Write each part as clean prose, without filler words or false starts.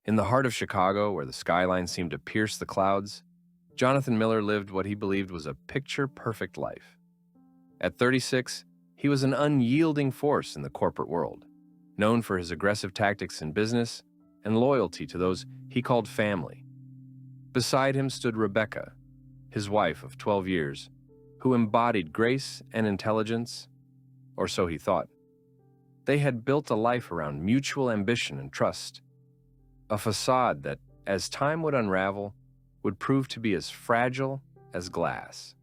In the heart of Chicago, where the skyline seemed to pierce the clouds, Jonathan Miller lived what he believed was a picture-perfect life. At 36, he was an unyielding force in the corporate world, known for his aggressive tactics in business and loyalty to those he called family. Beside him stood Rebecca, his wife of 12 years, who embodied grace and intelligence, or so he thought. They had built a life around mutual ambition and trust, a facade that, as time would unravel, would prove to be as fragile as glass.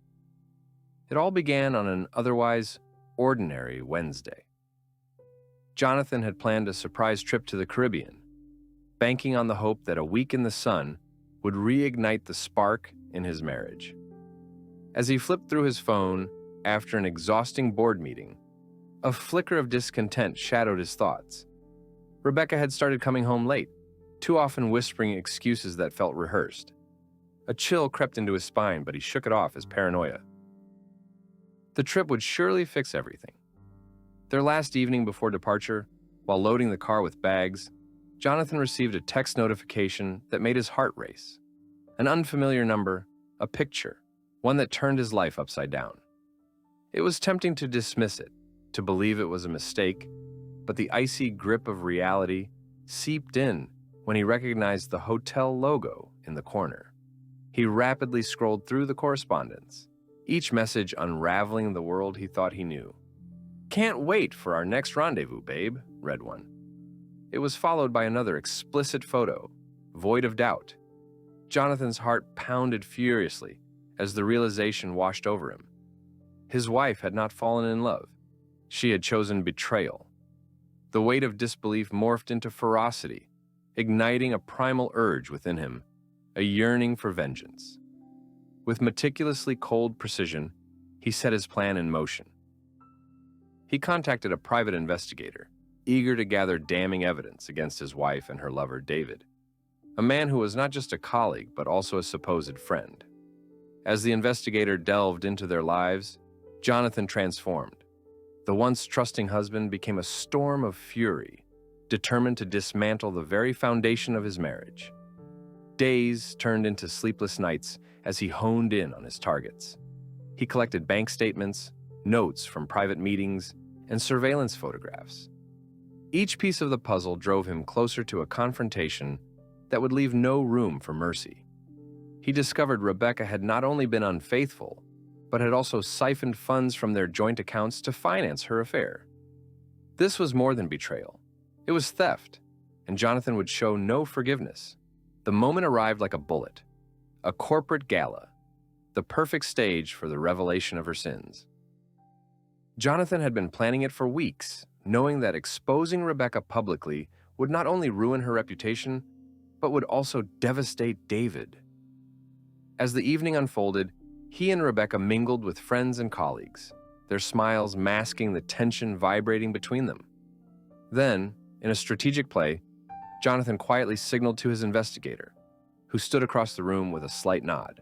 It all began on an otherwise ordinary Wednesday. Jonathan had planned a surprise trip to the Caribbean, banking on the hope that a week in the sun would reignite the spark in his marriage. As he flipped through his phone after an exhausting board meeting, a flicker of discontent shadowed his thoughts. Rebecca had started coming home late, too often whispering excuses that felt rehearsed. A chill crept into his spine, but he shook it off as paranoia. The trip would surely fix everything. Their last evening before departure, while loading the car with bags, Jonathan received a text notification that made his heart race. An unfamiliar number, a picture, one that turned his life upside down. It was tempting to dismiss it, to believe it was a mistake, but the icy grip of reality seeped in when he recognized the hotel logo in the corner. He rapidly scrolled through the correspondence, each message unraveling the world he thought he knew. "Can't wait for our next rendezvous, babe," read one. It was followed by another explicit photo, void of doubt. Jonathan's heart pounded furiously as the realization washed over him. His wife had not fallen in love. She had chosen betrayal. The weight of disbelief morphed into ferocity, igniting a primal urge within him, a yearning for vengeance. With meticulously cold precision, he set his plan in motion. He contacted a private investigator, eager to gather damning evidence against his wife and her lover, David, a man who was not just a colleague but also a supposed friend. As the investigator delved into their lives, Jonathan transformed. The once trusting husband became a storm of fury, determined to dismantle the very foundation of his marriage. Days turned into sleepless nights as he honed in on his targets. He collected bank statements, notes from private meetings, and surveillance photographs. Each piece of the puzzle drove him closer to a confrontation that would leave no room for mercy. He discovered Rebecca had not only been unfaithful, but had also siphoned funds from their joint accounts to finance her affair. This was more than betrayal. It was theft, and Jonathan would show no forgiveness. The moment arrived like a bullet, a corporate gala, the perfect stage for the revelation of her sins. Jonathan had been planning it for weeks, knowing that exposing Rebecca publicly would not only ruin her reputation, but would also devastate David. As the evening unfolded, he and Rebecca mingled with friends and colleagues, their smiles masking the tension vibrating between them. Then, in a strategic play, Jonathan quietly signaled to his investigator, who stood across the room with a slight nod.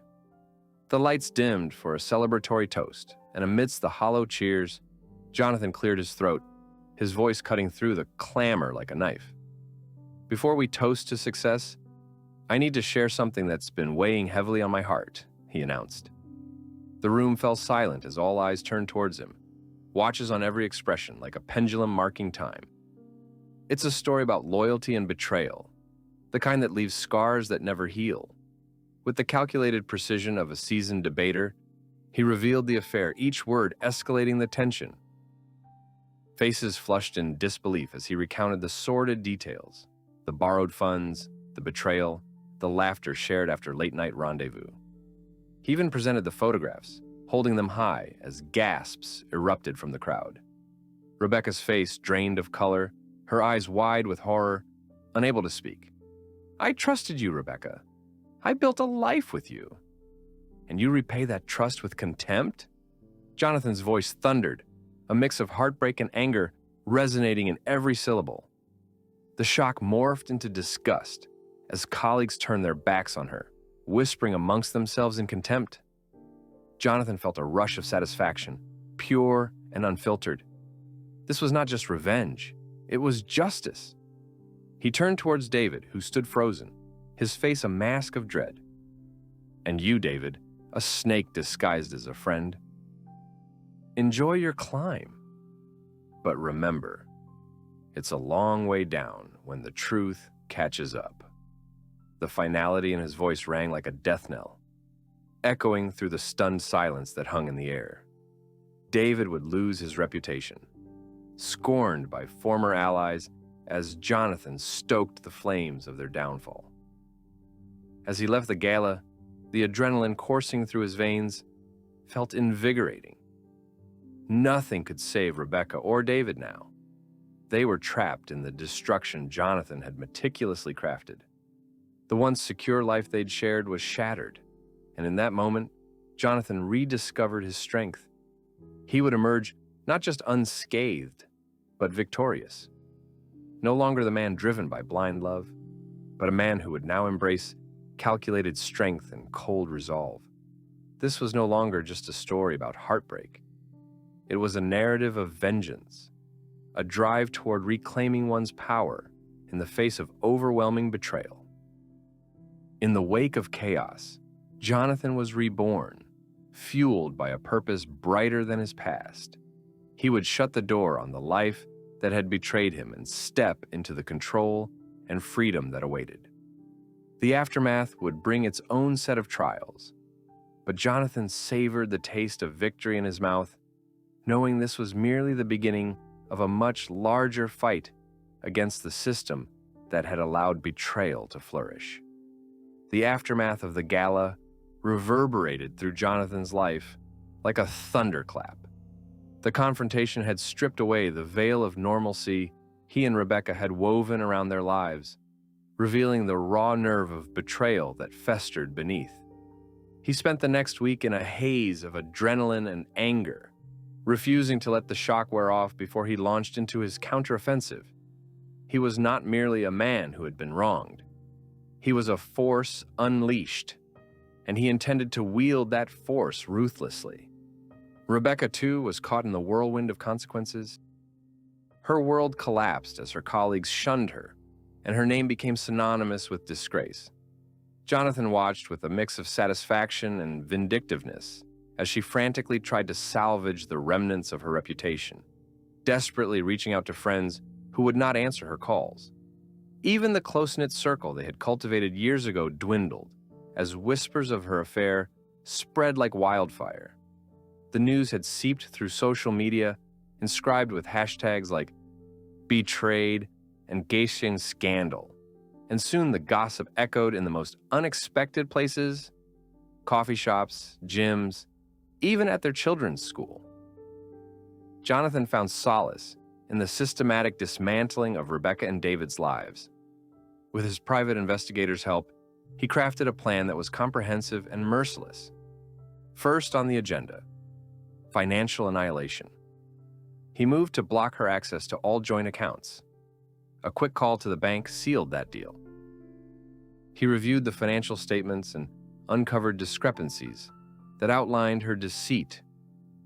The lights dimmed for a celebratory toast, and amidst the hollow cheers, Jonathan cleared his throat, his voice cutting through the clamor like a knife. "Before we toast to success, I need to share something that's been weighing heavily on my heart," he announced. The room fell silent as all eyes turned towards him, watches on every expression like a pendulum marking time. It's a story about loyalty and betrayal, the kind that leaves scars that never heal. With the calculated precision of a seasoned debater, he revealed the affair, each word escalating the tension. Faces flushed in disbelief as he recounted the sordid details, the borrowed funds, the betrayal, the laughter shared after late-night rendezvous. He even presented the photographs, holding them high as gasps erupted from the crowd. Rebecca's face drained of color, her eyes wide with horror, unable to speak. "I trusted you, Rebecca. I built a life with you. And you repay that trust with contempt?" Jonathan's voice thundered, a mix of heartbreak and anger resonating in every syllable. The shock morphed into disgust as colleagues turned their backs on her, whispering amongst themselves in contempt. Jonathan felt a rush of satisfaction, pure and unfiltered. This was not just revenge, it was justice. He turned towards David, who stood frozen, his face a mask of dread. "And you, David, a snake disguised as a friend. Enjoy your climb. But remember, it's a long way down when the truth catches up." The finality in his voice rang like a death knell, echoing through the stunned silence that hung in the air. David would lose his reputation, scorned by former allies as Jonathan stoked the flames of their downfall. As he left the gala, the adrenaline coursing through his veins felt invigorating. Nothing could save Rebecca or David now. They were trapped in the destruction Jonathan had meticulously crafted. The once secure life they'd shared was shattered, and in that moment, Jonathan rediscovered his strength. He would emerge not just unscathed, but victorious. No longer the man driven by blind love, but a man who would now embrace calculated strength and cold resolve. This was no longer just a story about heartbreak. It was a narrative of vengeance, a drive toward reclaiming one's power in the face of overwhelming betrayal. In the wake of chaos, Jonathan was reborn, fueled by a purpose brighter than his past. He would shut the door on the life that had betrayed him and step into the control and freedom that awaited. The aftermath would bring its own set of trials, but Jonathan savored the taste of victory in his mouth, knowing this was merely the beginning of a much larger fight against the system that had allowed betrayal to flourish. The aftermath of the gala reverberated through Jonathan's life like a thunderclap. The confrontation had stripped away the veil of normalcy he and Rebecca had woven around their lives, revealing the raw nerve of betrayal that festered beneath. He spent the next week in a haze of adrenaline and anger, refusing to let the shock wear off before he launched into his counteroffensive. He was not merely a man who had been wronged. He was a force unleashed, and he intended to wield that force ruthlessly. Rebecca, too, was caught in the whirlwind of consequences. Her world collapsed as her colleagues shunned her, and her name became synonymous with disgrace. Jonathan watched with a mix of satisfaction and vindictiveness as she frantically tried to salvage the remnants of her reputation, desperately reaching out to friends who would not answer her calls. Even the close-knit circle they had cultivated years ago dwindled as whispers of her affair spread like wildfire. The news had seeped through social media, inscribed with hashtags like betrayed and Geishing scandal, and soon the gossip echoed in the most unexpected places: coffee shops, gyms, even at their children's school. Jonathan found solace in the systematic dismantling of Rebecca and David's lives. With his private investigators' help, he crafted a plan that was comprehensive and merciless. First on the agenda, financial annihilation. He moved to block her access to all joint accounts. A quick call to the bank sealed that deal. He reviewed the financial statements and uncovered discrepancies that outlined her deceit,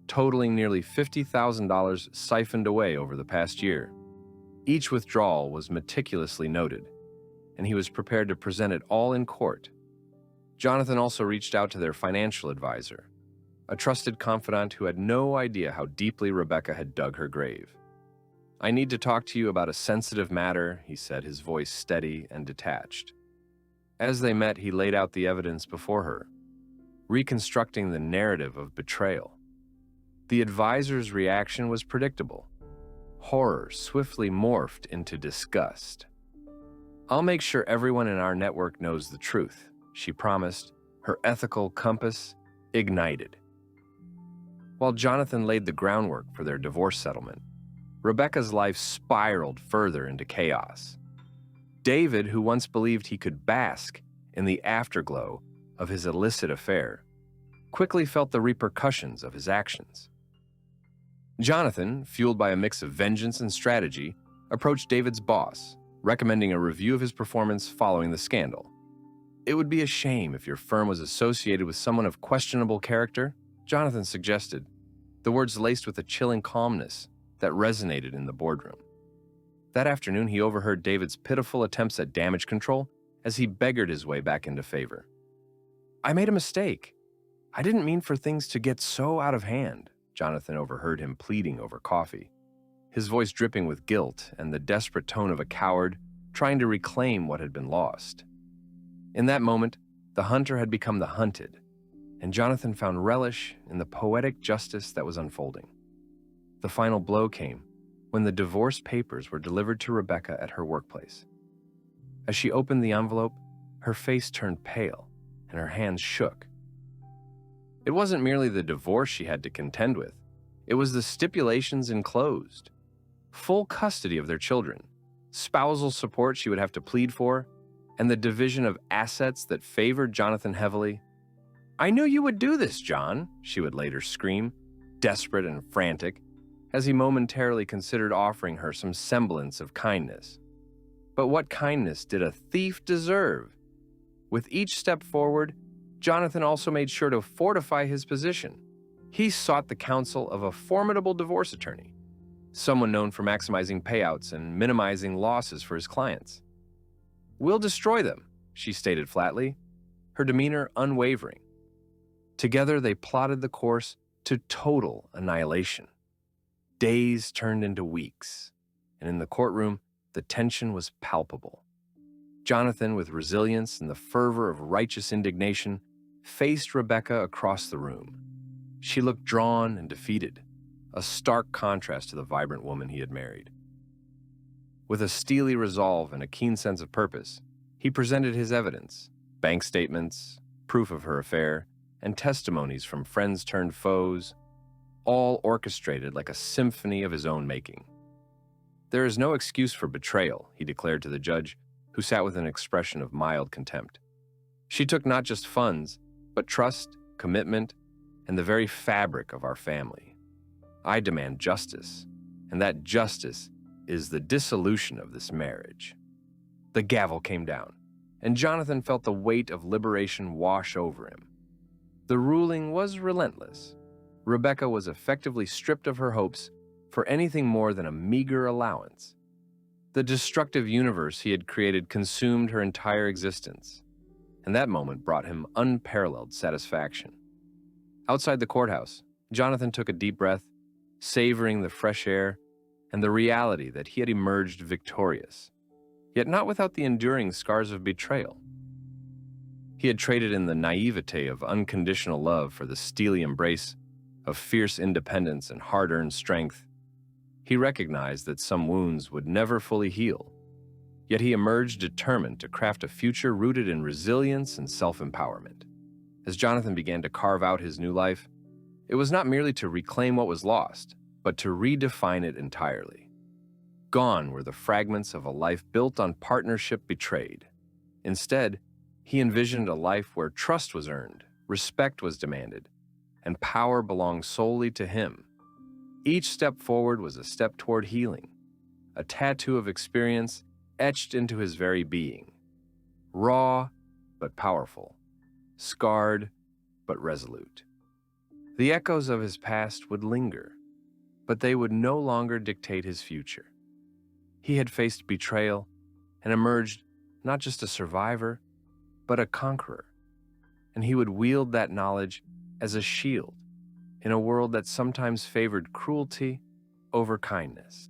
totaling nearly $50,000 siphoned away over the past year. Each withdrawal was meticulously noted, and he was prepared to present it all in court. Jonathan also reached out to their financial advisor, a trusted confidant who had no idea how deeply Rebecca had dug her grave. "I need to talk to you about a sensitive matter," he said, his voice steady and detached. As they met, he laid out the evidence before her, reconstructing the narrative of betrayal. The advisor's reaction was predictable. Horror swiftly morphed into disgust. "I'll make sure everyone in our network knows the truth," she promised, her ethical compass ignited. While Jonathan laid the groundwork for their divorce settlement, Rebecca's life spiraled further into chaos. David, who once believed he could bask in the afterglow of his illicit affair, quickly felt the repercussions of his actions. Jonathan, fueled by a mix of vengeance and strategy, approached David's boss, recommending a review of his performance following the scandal. "It would be a shame if your firm was associated with someone of questionable character," Jonathan suggested, the words laced with a chilling calmness that resonated in the boardroom. That afternoon, he overheard David's pitiful attempts at damage control as he beggared his way back into favor. "I made a mistake. I didn't mean for things to get so out of hand," Jonathan overheard him pleading over coffee, his voice dripping with guilt and the desperate tone of a coward trying to reclaim what had been lost. In that moment, the hunter had become the hunted, and Jonathan found relish in the poetic justice that was unfolding. The final blow came when the divorce papers were delivered to Rebecca at her workplace. As she opened the envelope, her face turned pale and her hands shook. It wasn't merely the divorce she had to contend with, it was the stipulations enclosed. Full custody of their children, spousal support she would have to plead for, and the division of assets that favored Jonathan heavily. "I knew you would do this, John," she would later scream, desperate and frantic, as he momentarily considered offering her some semblance of kindness. But what kindness did a thief deserve? With each step forward, Jonathan also made sure to fortify his position. He sought the counsel of a formidable divorce attorney, someone known for maximizing payouts and minimizing losses for his clients. "We'll destroy them," she stated flatly, her demeanor unwavering. Together, they plotted the course to total annihilation. Days turned into weeks, and in the courtroom, the tension was palpable. Jonathan, with resilience and the fervor of righteous indignation, faced Rebecca across the room. She looked drawn and defeated, a stark contrast to the vibrant woman he had married. With a steely resolve and a keen sense of purpose, he presented his evidence, bank statements, proof of her affair, and testimonies from friends turned foes, all orchestrated like a symphony of his own making. "There is no excuse for betrayal," he declared to the judge, who sat with an expression of mild contempt. "She took not just funds, but trust, commitment, and the very fabric of our family. I demand justice, and that justice is the dissolution of this marriage." The gavel came down, and Jonathan felt the weight of liberation wash over him. The ruling was relentless. Rebecca was effectively stripped of her hopes for anything more than a meager allowance. The destructive universe he had created consumed her entire existence, and that moment brought him unparalleled satisfaction. Outside the courthouse, Jonathan took a deep breath, savoring the fresh air and the reality that he had emerged victorious, yet not without the enduring scars of betrayal. He had traded in the naivete of unconditional love for the steely embrace of fierce independence and hard-earned strength. He recognized that some wounds would never fully heal, yet he emerged determined to craft a future rooted in resilience and self-empowerment. As Jonathan began to carve out his new life, it was not merely to reclaim what was lost, but to redefine it entirely. Gone were the fragments of a life built on partnership betrayed. Instead, he envisioned a life where trust was earned, respect was demanded, and power belonged solely to him. Each step forward was a step toward healing, a tattoo of experience etched into his very being. Raw, but powerful. Scarred, but resolute. The echoes of his past would linger, but they would no longer dictate his future. He had faced betrayal and emerged not just a survivor, but a conqueror, and he would wield that knowledge as a shield in a world that sometimes favored cruelty over kindness.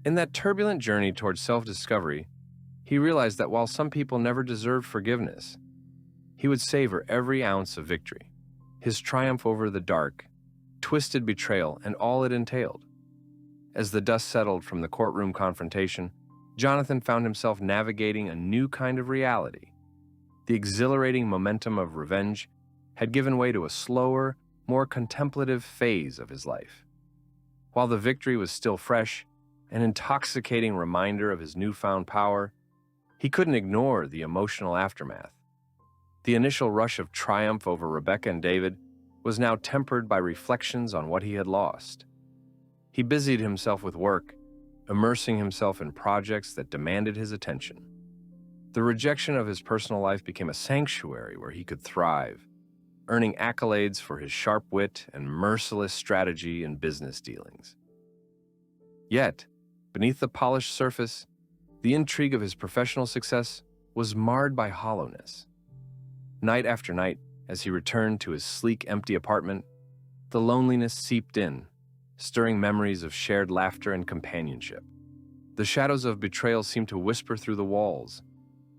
In that turbulent journey towards self-discovery, he realized that while some people never deserved forgiveness, he would savor every ounce of victory, his triumph over the dark, twisted betrayal, and all it entailed. As the dust settled from the courtroom confrontation, Jonathan found himself navigating a new kind of reality. The exhilarating momentum of revenge had given way to a slower, more contemplative phase of his life. While the victory was still fresh, an intoxicating reminder of his newfound power, he couldn't ignore the emotional aftermath. The initial rush of triumph over Rebecca and David was now tempered by reflections on what he had lost. He busied himself with work, immersing himself in projects that demanded his attention. The rejection of his personal life became a sanctuary where he could thrive, earning accolades for his sharp wit and merciless strategy in business dealings. Yet, Beneath the polished surface, the intrigue of his professional success was marred by hollowness. Night after night, as he returned to his sleek, empty apartment, the loneliness seeped in, stirring memories of shared laughter and companionship. The shadows of betrayal seemed to whisper through the walls,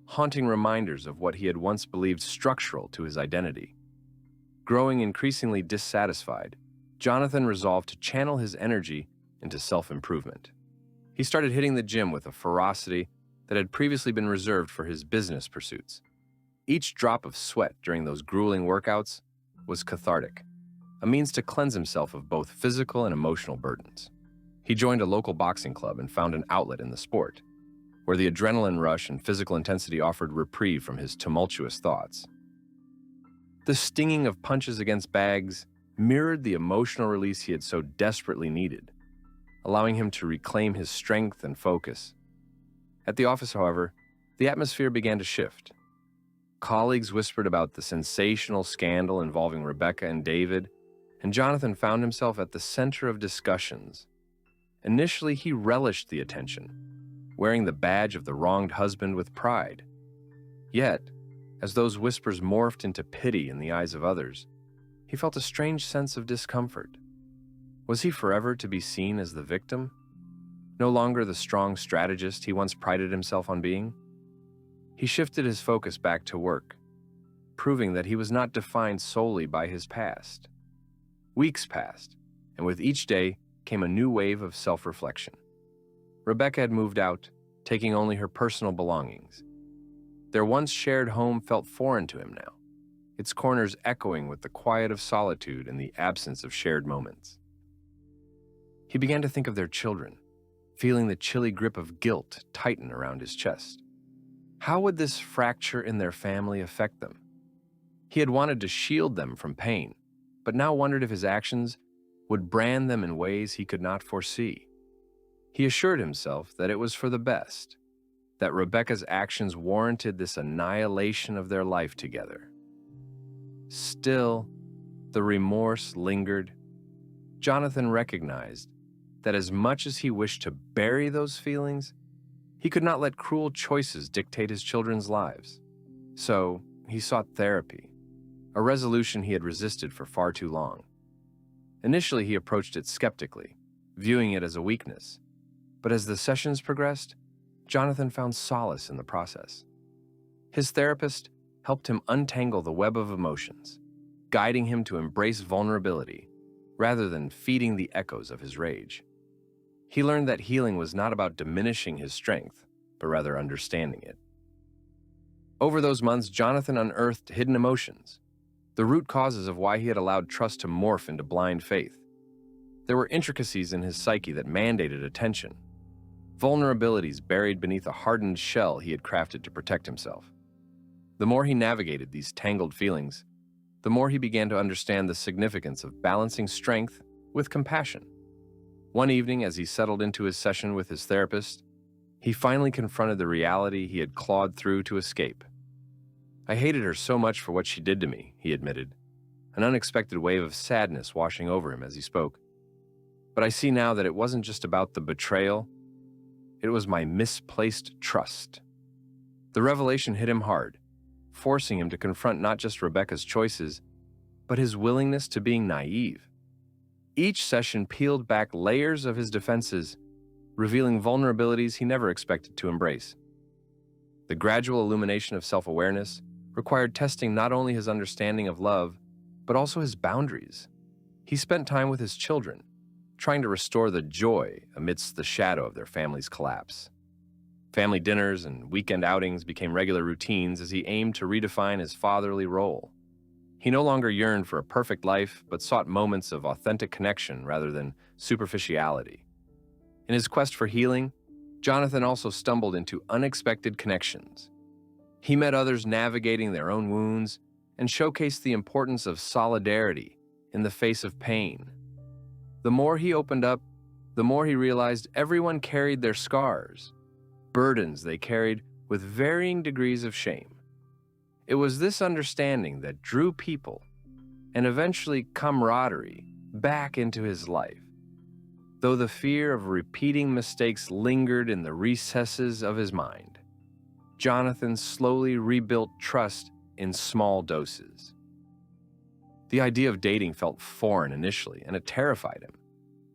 haunting reminders of what he had once believed structural to his identity. Growing increasingly dissatisfied, Jonathan resolved to channel his energy into self-improvement. He started hitting the gym with a ferocity that had previously been reserved for his business pursuits. Each drop of sweat during those grueling workouts was cathartic, a means to cleanse himself of both physical and emotional burdens. He joined a local boxing club and found an outlet in the sport, where the adrenaline rush and physical intensity offered reprieve from his tumultuous thoughts. The stinging of punches against bags mirrored the emotional release he had so desperately needed, allowing him to reclaim his strength and focus. At the office, however, the atmosphere began to shift. Colleagues whispered about the sensational scandal involving Rebecca and David, and Jonathan found himself at the center of discussions. Initially, he relished the attention, wearing the badge of the wronged husband with pride. Yet, as those whispers morphed into pity in the eyes of others, he felt a strange sense of discomfort. Was he forever to be seen as the victim? No longer the strong strategist he once prided himself on being? He shifted his focus back to work, proving that he was not defined solely by his past. Weeks passed, and with each day came a new wave of self-reflection. Rebecca had moved out, taking only her personal belongings. Their once shared home felt foreign to him now, its corners echoing with the quiet of solitude and the absence of shared moments. He began to think of their children, feeling the chilly grip of guilt tighten around his chest. How would this fracture in their family affect them? He had wanted to shield them from pain, but now wondered if his actions would brand them in ways he could not foresee. He assured himself that it was for the best, that Rebecca's actions warranted this annihilation of their life together. Still, the remorse lingered. Jonathan recognized that as much as he wished to bury those feelings, he could not let cruel choices dictate his children's lives. So, he sought therapy, a resolution he had resisted for far too long. Initially, he approached it skeptically, viewing it as a weakness. But as the sessions progressed, Jonathan found solace in the process. His therapist helped him untangle the web of emotions, guiding him to embrace vulnerability rather than feeding the echoes of his rage. He learned that healing was not about diminishing his strength, but rather understanding it. Over those months, Jonathan unearthed hidden emotions, the root causes of why he had allowed trust to morph into blind faith. There were intricacies in his psyche that mandated attention, vulnerabilities buried beneath a hardened shell he had crafted to protect himself. The more he navigated these tangled feelings, the more he began to understand the significance of balancing strength with compassion. One evening, as he settled into his session with his therapist, he finally confronted the reality he had clawed through to escape. "I hated her so much for what she did to me," he admitted, an unexpected wave of sadness washing over him as he spoke. "But I see now that it wasn't just about the betrayal, it was my misplaced trust." The revelation hit him hard, forcing him to confront not just Rebecca's choices, but his willingness to being naive. Each session peeled back layers of his defenses, revealing vulnerabilities he never expected to embrace. The gradual illumination of self-awareness required testing not only his understanding of love, but also his boundaries. He spent time with his children, trying to restore the joy amidst the shadow of their family's collapse. Family dinners and weekend outings became regular routines as he aimed to redefine his fatherly role. He no longer yearned for a perfect life, but sought moments of authentic connection rather than superficiality. In his quest for healing, Jonathan also stumbled into unexpected connections. He met others navigating their own wounds and showcased the importance of solidarity in the face of pain. The more he opened up, the more he realized everyone carried their scars, burdens they carried with varying degrees of shame. It was this understanding that drew people, and eventually camaraderie, back into his life. though the fear of repeating mistakes lingered in the recesses of his mind. Jonathan slowly rebuilt trust in small doses. The idea of dating felt foreign initially, and it terrified him.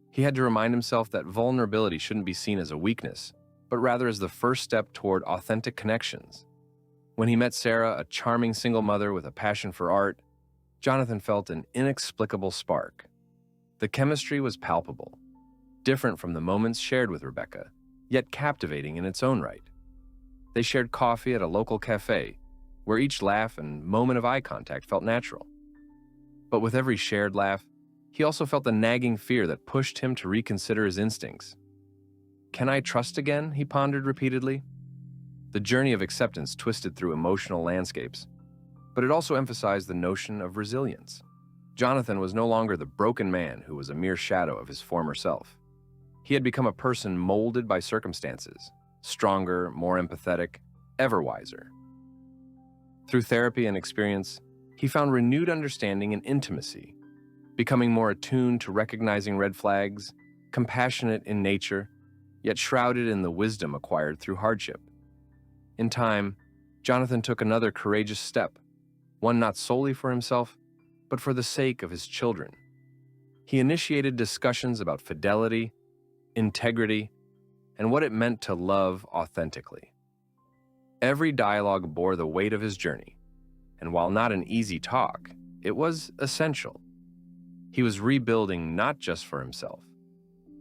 He had to remind himself that vulnerability shouldn't be seen as a weakness, but rather as the first step toward authentic connections. When he met Sarah, a charming single mother with a passion for art, Jonathan felt an inexplicable spark. The chemistry was palpable, different from the moments shared with Rebecca, yet captivating in its own right. They shared coffee at a local cafe, where each laugh and moment of eye contact felt natural. But with every shared laugh, he also felt the nagging fear that pushed him to reconsider his instincts. "Can I trust again?" he pondered repeatedly. The journey of acceptance twisted through emotional landscapes, but it also emphasized the notion of resilience. Jonathan was no longer the broken man who was a mere shadow of his former self. He had become a person molded by circumstances, stronger, more empathetic, ever wiser. Through therapy and experience, he found renewed understanding and intimacy, becoming more attuned to recognizing red flags, compassionate in nature, yet shrouded in the wisdom acquired through hardship. In time, Jonathan took another courageous step, one not solely for himself, but for the sake of his children. He initiated discussions about fidelity, integrity, and what it meant to love authentically. Every dialogue bore the weight of his journey, and while not an easy talk, it was essential. He was rebuilding not just for himself,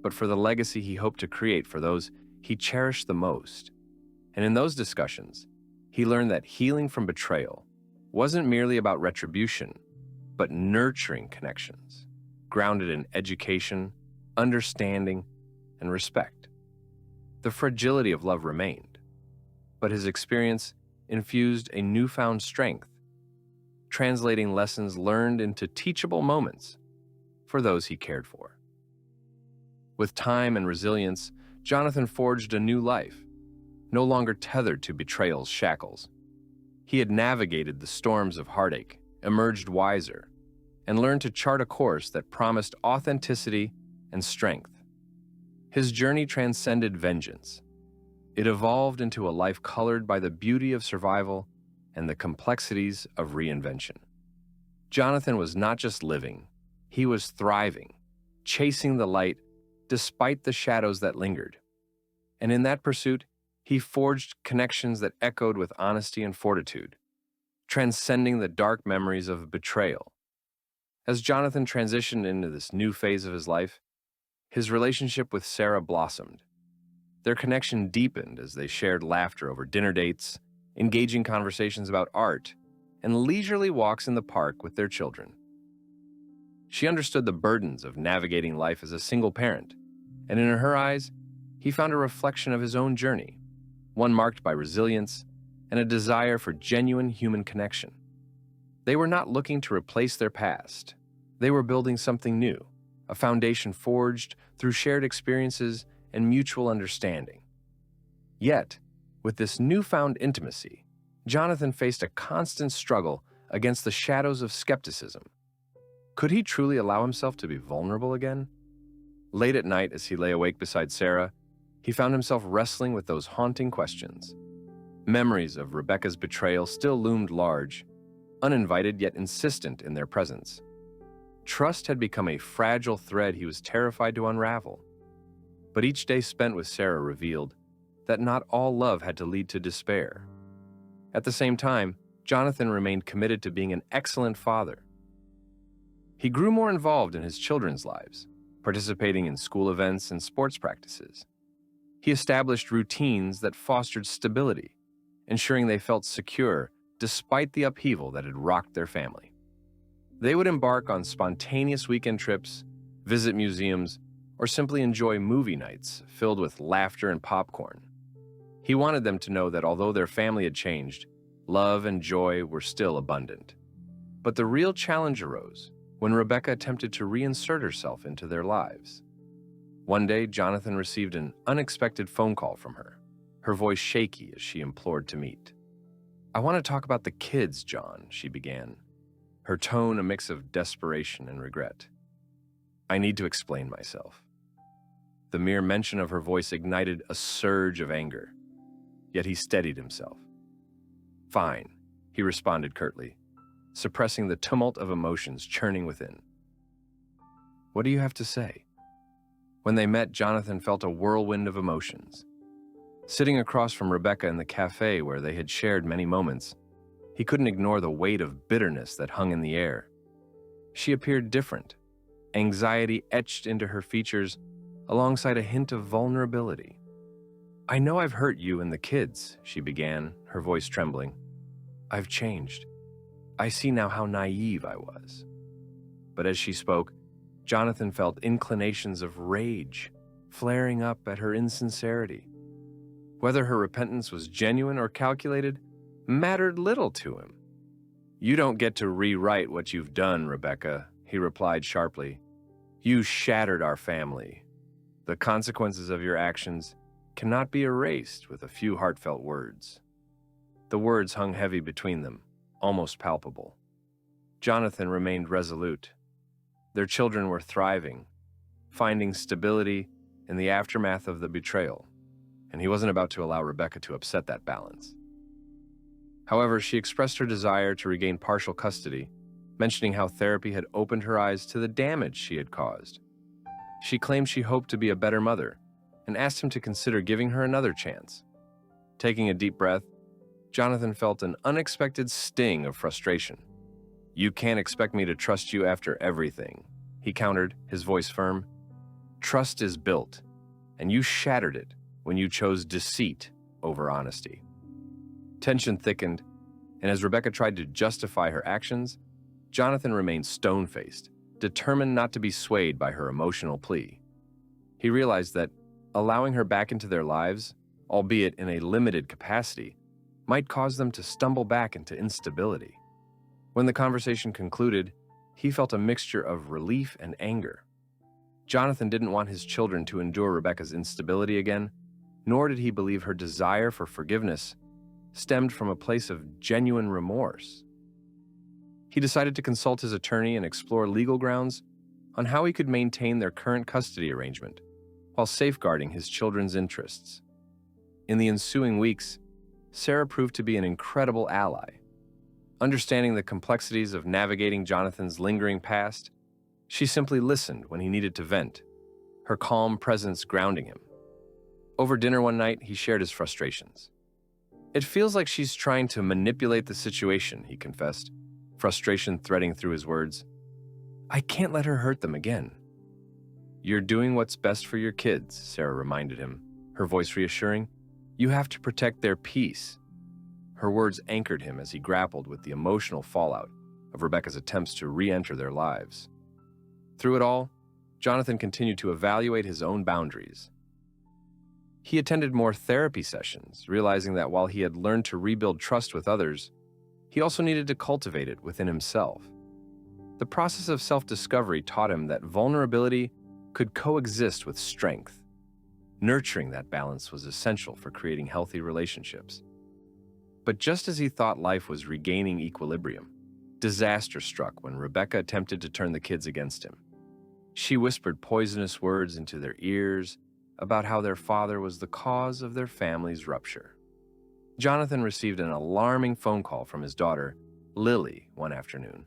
but for the legacy he hoped to create for those he cherished the most. And in those discussions, he learned that healing from betrayal wasn't merely about retribution, but nurturing connections, grounded in education, understanding, and respect. The fragility of love remained, but his experience infused a newfound strength, translating lessons learned into teachable moments for those he cared for. With time and resilience, Jonathan forged a new life, no longer tethered to betrayal's shackles. He had navigated the storms of heartache, emerged wiser, and learned to chart a course that promised authenticity and strength. His journey transcended vengeance. It evolved into a life colored by the beauty of survival and the complexities of reinvention. Jonathan was not just living, he was thriving, chasing the light despite the shadows that lingered. And in that pursuit, he forged connections that echoed with honesty and fortitude, transcending the dark memories of betrayal. As Jonathan transitioned into this new phase of his life, his relationship with Sarah blossomed. Their connection deepened as they shared laughter over dinner dates, engaging conversations about art, and leisurely walks in the park with their children. She understood the burdens of navigating life as a single parent, and in her eyes, he found a reflection of his own journey, one marked by resilience and a desire for genuine human connection. They were not looking to replace their past. They were building something new, a foundation forged through shared experiences and mutual understanding. Yet, with this newfound intimacy, Jonathan faced a constant struggle against the shadows of skepticism. Could he truly allow himself to be vulnerable again? Late at night, as he lay awake beside Sarah, he found himself wrestling with those haunting questions. Memories of Rebecca's betrayal still loomed large, uninvited yet insistent in their presence. Trust had become a fragile thread he was terrified to unravel. But each day spent with Sarah revealed that not all love had to lead to despair. At the same time, Jonathan remained committed to being an excellent father. He grew more involved in his children's lives, participating in school events and sports practices. He established routines that fostered stability, ensuring they felt secure despite the upheaval that had rocked their family. They would embark on spontaneous weekend trips, visit museums, or simply enjoy movie nights filled with laughter and popcorn. He wanted them to know that although their family had changed, love and joy were still abundant. But the real challenge arose when Rebecca attempted to reinsert herself into their lives. One day, Jonathan received an unexpected phone call from her, her voice shaky as she implored to meet. "I want to talk about the kids, John," she began, her tone a mix of desperation and regret. "I need to explain myself." The mere mention of her voice ignited a surge of anger. Yet he steadied himself. "Fine," he responded curtly, suppressing the tumult of emotions churning within. "What do you have to say?" When they met, Jonathan felt a whirlwind of emotions. Sitting across from Rebecca in the cafe where they had shared many moments, he couldn't ignore the weight of bitterness that hung in the air. She appeared different, anxiety etched into her features alongside a hint of vulnerability. "I know I've hurt you and the kids," she began, her voice trembling. "I've changed. I see now how naive I was." But as she spoke, Jonathan felt inclinations of rage flaring up at her insincerity. Whether her repentance was genuine or calculated mattered little to him. "You don't get to rewrite what you've done, Rebecca," he replied sharply. "You shattered our family. The consequences of your actions cannot be erased with a few heartfelt words." The words hung heavy between them, almost palpable. Jonathan remained resolute. Their children were thriving, finding stability in the aftermath of the betrayal, and he wasn't about to allow Rebecca to upset that balance. However, she expressed her desire to regain partial custody, mentioning how therapy had opened her eyes to the damage she had caused. She claimed she hoped to be a better mother and asked him to consider giving her another chance. Taking a deep breath, Jonathan felt an unexpected sting of frustration. "You can't expect me to trust you after everything," he countered, his voice firm. "Trust is built, and you shattered it when you chose deceit over honesty." Tension thickened, and as Rebecca tried to justify her actions, Jonathan remained stone-faced, determined not to be swayed by her emotional plea. He realized that allowing her back into their lives, albeit in a limited capacity, might cause them to stumble back into instability. When the conversation concluded, he felt a mixture of relief and anger. Jonathan didn't want his children to endure Rebecca's instability again, nor did he believe her desire for forgiveness stemmed from a place of genuine remorse. He decided to consult his attorney and explore legal grounds on how he could maintain their current custody arrangement while safeguarding his children's interests. In the ensuing weeks, Sarah proved to be an incredible ally. Understanding the complexities of navigating Jonathan's lingering past, she simply listened when he needed to vent, her calm presence grounding him. Over dinner one night, he shared his frustrations. "It feels like she's trying to manipulate the situation," he confessed, frustration threading through his words. "I can't let her hurt them again." "You're doing what's best for your kids," Sarah reminded him, her voice reassuring. "You have to protect their peace." Her words anchored him as he grappled with the emotional fallout of Rebecca's attempts to re-enter their lives. Through it all, Jonathan continued to evaluate his own boundaries. He attended more therapy sessions, realizing that while he had learned to rebuild trust with others, he also needed to cultivate it within himself. The process of self-discovery taught him that vulnerability could coexist with strength. Nurturing that balance was essential for creating healthy relationships. But just as he thought life was regaining equilibrium, disaster struck when Rebecca attempted to turn the kids against him. She whispered poisonous words into their ears about how their father was the cause of their family's rupture. Jonathan received an alarming phone call from his daughter, Lily, one afternoon,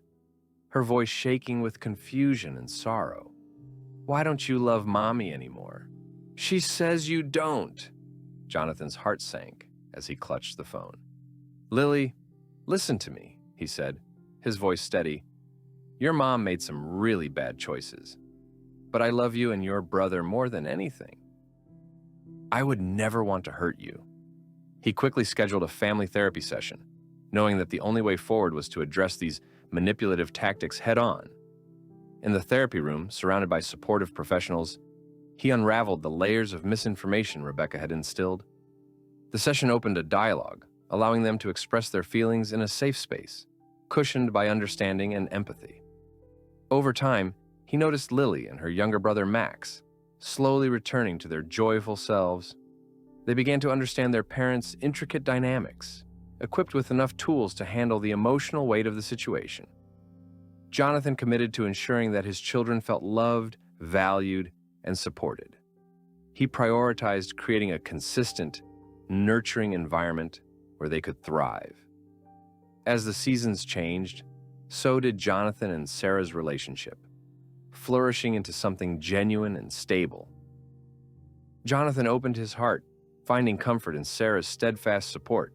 her voice shaking with confusion and sorrow. "Why don't you love Mommy anymore?" "She says you don't." Jonathan's heart sank as he clutched the phone. "Lily, listen to me," he said, his voice steady. "Your mom made some really bad choices, but I love you and your brother more than anything. I would never want to hurt you." He quickly scheduled a family therapy session, knowing that the only way forward was to address these manipulative tactics head-on. In the therapy room, surrounded by supportive professionals, he unraveled the layers of misinformation Rebecca had instilled. The session opened a dialogue, allowing them to express their feelings in a safe space, cushioned by understanding and empathy. Over time, he noticed Lily and her younger brother Max slowly returning to their joyful selves. They began to understand their parents' intricate dynamics, equipped with enough tools to handle the emotional weight of the situation. Jonathan committed to ensuring that his children felt loved, valued, and supported. He prioritized creating a consistent, nurturing environment where they could thrive. As the seasons changed, so did Jonathan and Sarah's relationship, flourishing into something genuine and stable. Jonathan opened his heart, finding comfort in Sarah's steadfast support.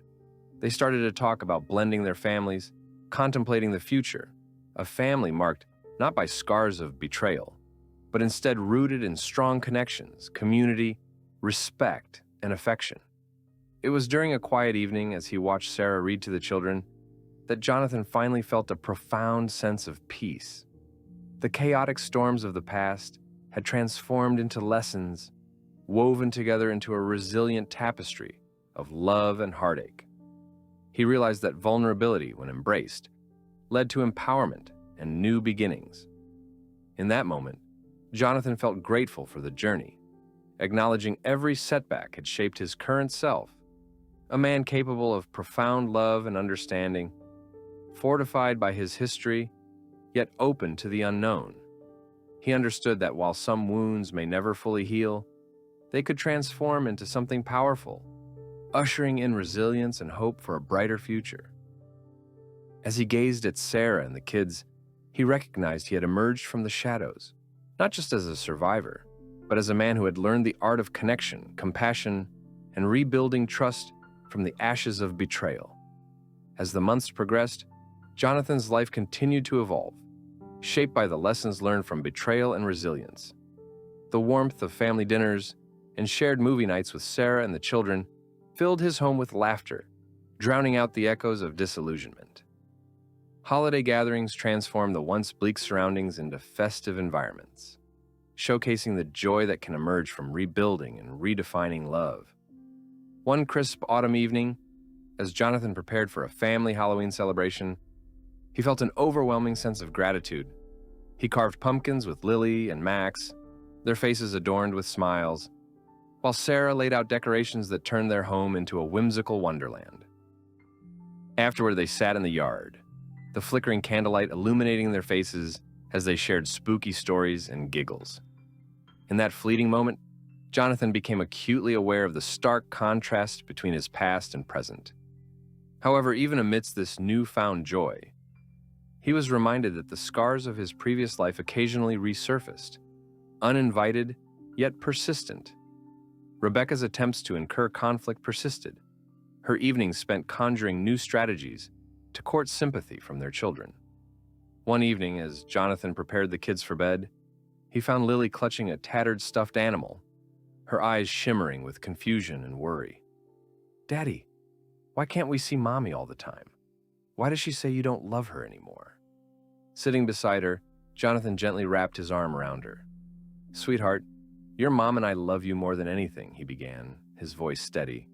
They started to talk about blending their families, contemplating the future, a family marked not by scars of betrayal, but instead rooted in strong connections, community, respect, and affection. It was during a quiet evening as he watched Sarah read to the children that Jonathan finally felt a profound sense of peace. The chaotic storms of the past had transformed into lessons, woven together into a resilient tapestry of love and heartache. He realized that vulnerability, when embraced, led to empowerment and new beginnings. In that moment, Jonathan felt grateful for the journey, acknowledging every setback had shaped his current self, a man capable of profound love and understanding, fortified by his history, yet open to the unknown. He understood that while some wounds may never fully heal, they could transform into something powerful, ushering in resilience and hope for a brighter future. As he gazed at Sarah and the kids, he recognized he had emerged from the shadows, not just as a survivor, but as a man who had learned the art of connection, compassion, and rebuilding trust from the ashes of betrayal. As the months progressed, Jonathan's life continued to evolve, shaped by the lessons learned from betrayal and resilience. The warmth of family dinners and shared movie nights with Sarah and the children filled his home with laughter, drowning out the echoes of disillusionment. Holiday gatherings transformed the once bleak surroundings into festive environments, showcasing the joy that can emerge from rebuilding and redefining love. One crisp autumn evening, as Jonathan prepared for a family Halloween celebration, he felt an overwhelming sense of gratitude. He carved pumpkins with Lily and Max, their faces adorned with smiles, while Sarah laid out decorations that turned their home into a whimsical wonderland. Afterward, they sat in the yard, the flickering candlelight illuminating their faces as they shared spooky stories and giggles. In that fleeting moment, Jonathan became acutely aware of the stark contrast between his past and present. However, even amidst this newfound joy, he was reminded that the scars of his previous life occasionally resurfaced, uninvited yet persistent. Rebecca's attempts to incur conflict persisted, her evenings spent conjuring new strategies to court sympathy from their children. One evening, as Jonathan prepared the kids for bed, he found Lily clutching a tattered stuffed animal, her eyes shimmering with confusion and worry. "Daddy, why can't we see Mommy all the time? Why does she say you don't love her anymore?" Sitting beside her, Jonathan gently wrapped his arm around her. "Sweetheart, your mom and I love you more than anything," he began, his voice steady.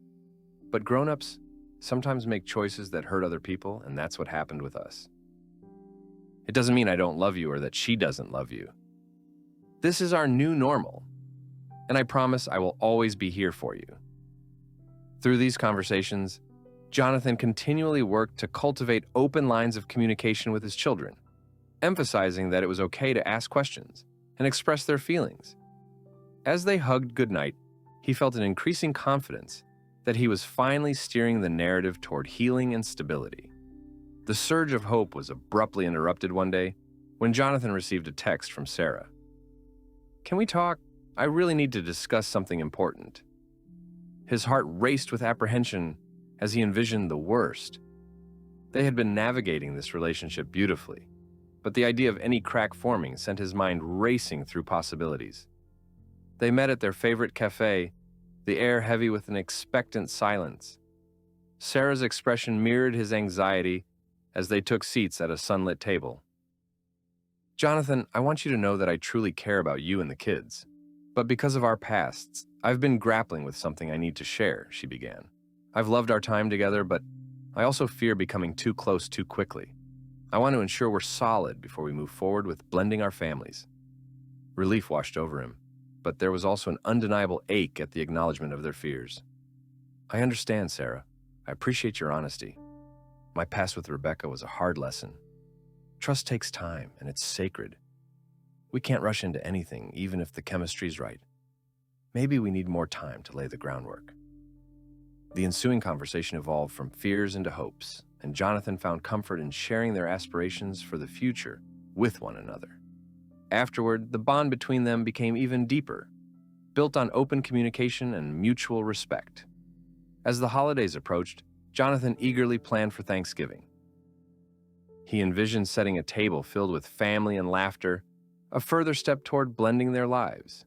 "But grown-ups sometimes make choices that hurt other people, and that's what happened with us. It doesn't mean I don't love you or that she doesn't love you. This is our new normal, and I promise I will always be here for you." Through these conversations, Jonathan continually worked to cultivate open lines of communication with his children, emphasizing that it was okay to ask questions and express their feelings. As they hugged goodnight, he felt an increasing confidence that he was finally steering the narrative toward healing and stability. The surge of hope was abruptly interrupted one day when Jonathan received a text from Sarah. "Can we talk? I really need to discuss something important." His heart raced with apprehension as he envisioned the worst. They had been navigating this relationship beautifully, but the idea of any crack forming sent his mind racing through possibilities. They met at their favorite cafe, the air heavy with an expectant silence. Sarah's expression mirrored his anxiety as they took seats at a sunlit table. "Jonathan, I want you to know that I truly care about you and the kids. But because of our pasts, I've been grappling with something I need to share," she began. "I've loved our time together, but I also fear becoming too close too quickly. I want to ensure we're solid before we move forward with blending our families." Relief washed over him, but there was also an undeniable ache at the acknowledgement of their fears. "I understand, Sarah. I appreciate your honesty. My past with Rebecca was a hard lesson. Trust takes time, and it's sacred. We can't rush into anything, even if the chemistry's right. Maybe we need more time to lay the groundwork. The ensuing conversation evolved from fears into hopes, and Jonathan found comfort in sharing their aspirations for the future with one another. Afterward, the bond between them became even deeper, built on open communication and mutual respect. As the holidays approached, Jonathan eagerly planned for Thanksgiving. He envisioned setting a table filled with family and laughter, a further step toward blending their lives.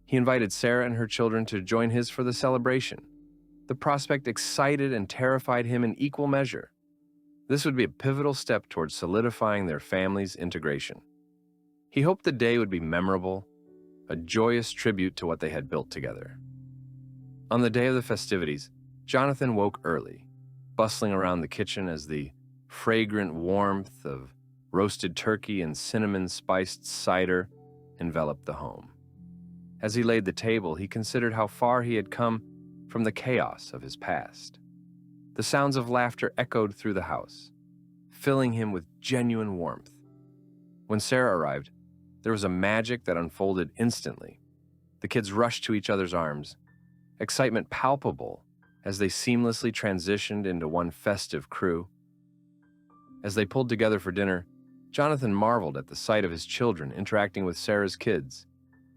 He invited Sarah and her children to join his for the celebration. The prospect excited and terrified him in equal measure. This would be a pivotal step toward solidifying their family's integration. He hoped the day would be memorable, a joyous tribute to what they had built together. On the day of the festivities, Jonathan woke early, bustling around the kitchen as the fragrant warmth of roasted turkey and cinnamon-spiced cider enveloped the home. As he laid the table, he considered how far he had come from the chaos of his past. The sounds of laughter echoed through the house, filling him with genuine warmth. When Sarah arrived, there was a magic that unfolded instantly. The kids rushed to each other's arms, excitement palpable as they seamlessly transitioned into one festive crew. As they pulled together for dinner, Jonathan marveled at the sight of his children interacting with Sarah's kids,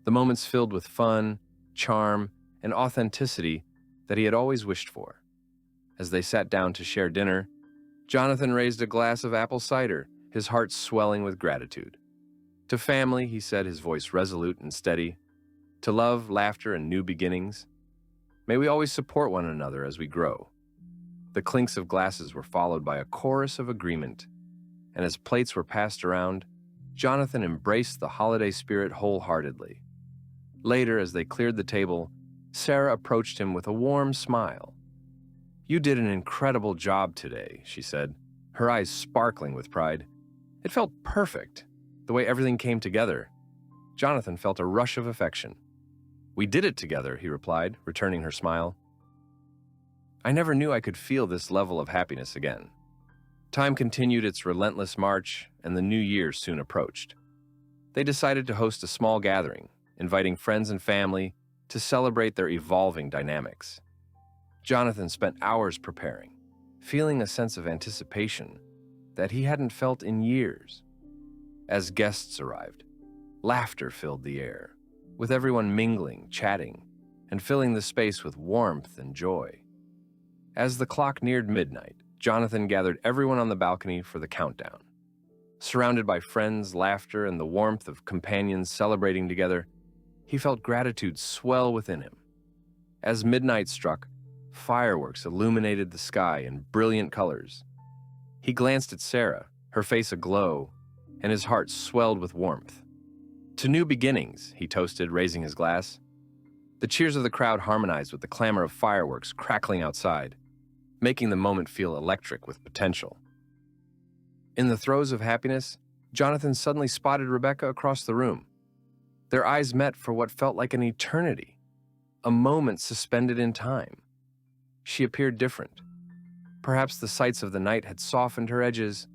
the moments filled with fun, charm, and authenticity that he had always wished for. As they sat down to share dinner, Jonathan raised a glass of apple cider, his heart swelling with gratitude. To family, he said, his voice resolute and steady, to love, laughter, and new beginnings. May we always support one another as we grow. The clinks of glasses were followed by a chorus of agreement, and as plates were passed around, Jonathan embraced the holiday spirit wholeheartedly. Later, as they cleared the table, Sarah approached him with a warm smile. "You did an incredible job today," she said, her eyes sparkling with pride. It felt perfect, the way everything came together. Jonathan felt a rush of affection. "We did it together," he replied, returning her smile. "I never knew I could feel this level of happiness again." Time continued its relentless march, and the new year soon approached. They decided to host a small gathering, inviting friends and family to celebrate their evolving dynamics. Jonathan spent hours preparing, feeling a sense of anticipation that he hadn't felt in years. As guests arrived, laughter filled the air, with everyone mingling, chatting, and filling the space with warmth and joy. As the clock neared midnight, Jonathan gathered everyone on the balcony for the countdown. Surrounded by friends, laughter, and the warmth of companions celebrating together, he felt gratitude swell within him. As midnight struck, fireworks illuminated the sky in brilliant colors. He glanced at Sarah, her face aglow, and his heart swelled with warmth. "To new beginnings," he toasted, raising his glass. The cheers of the crowd harmonized with the clamor of fireworks crackling outside, making the moment feel electric with potential. In the throes of happiness, Jonathan suddenly spotted Rebecca across the room. Their eyes met for what felt like an eternity, a moment suspended in time. She appeared different. Perhaps the sights of the night had softened her edges,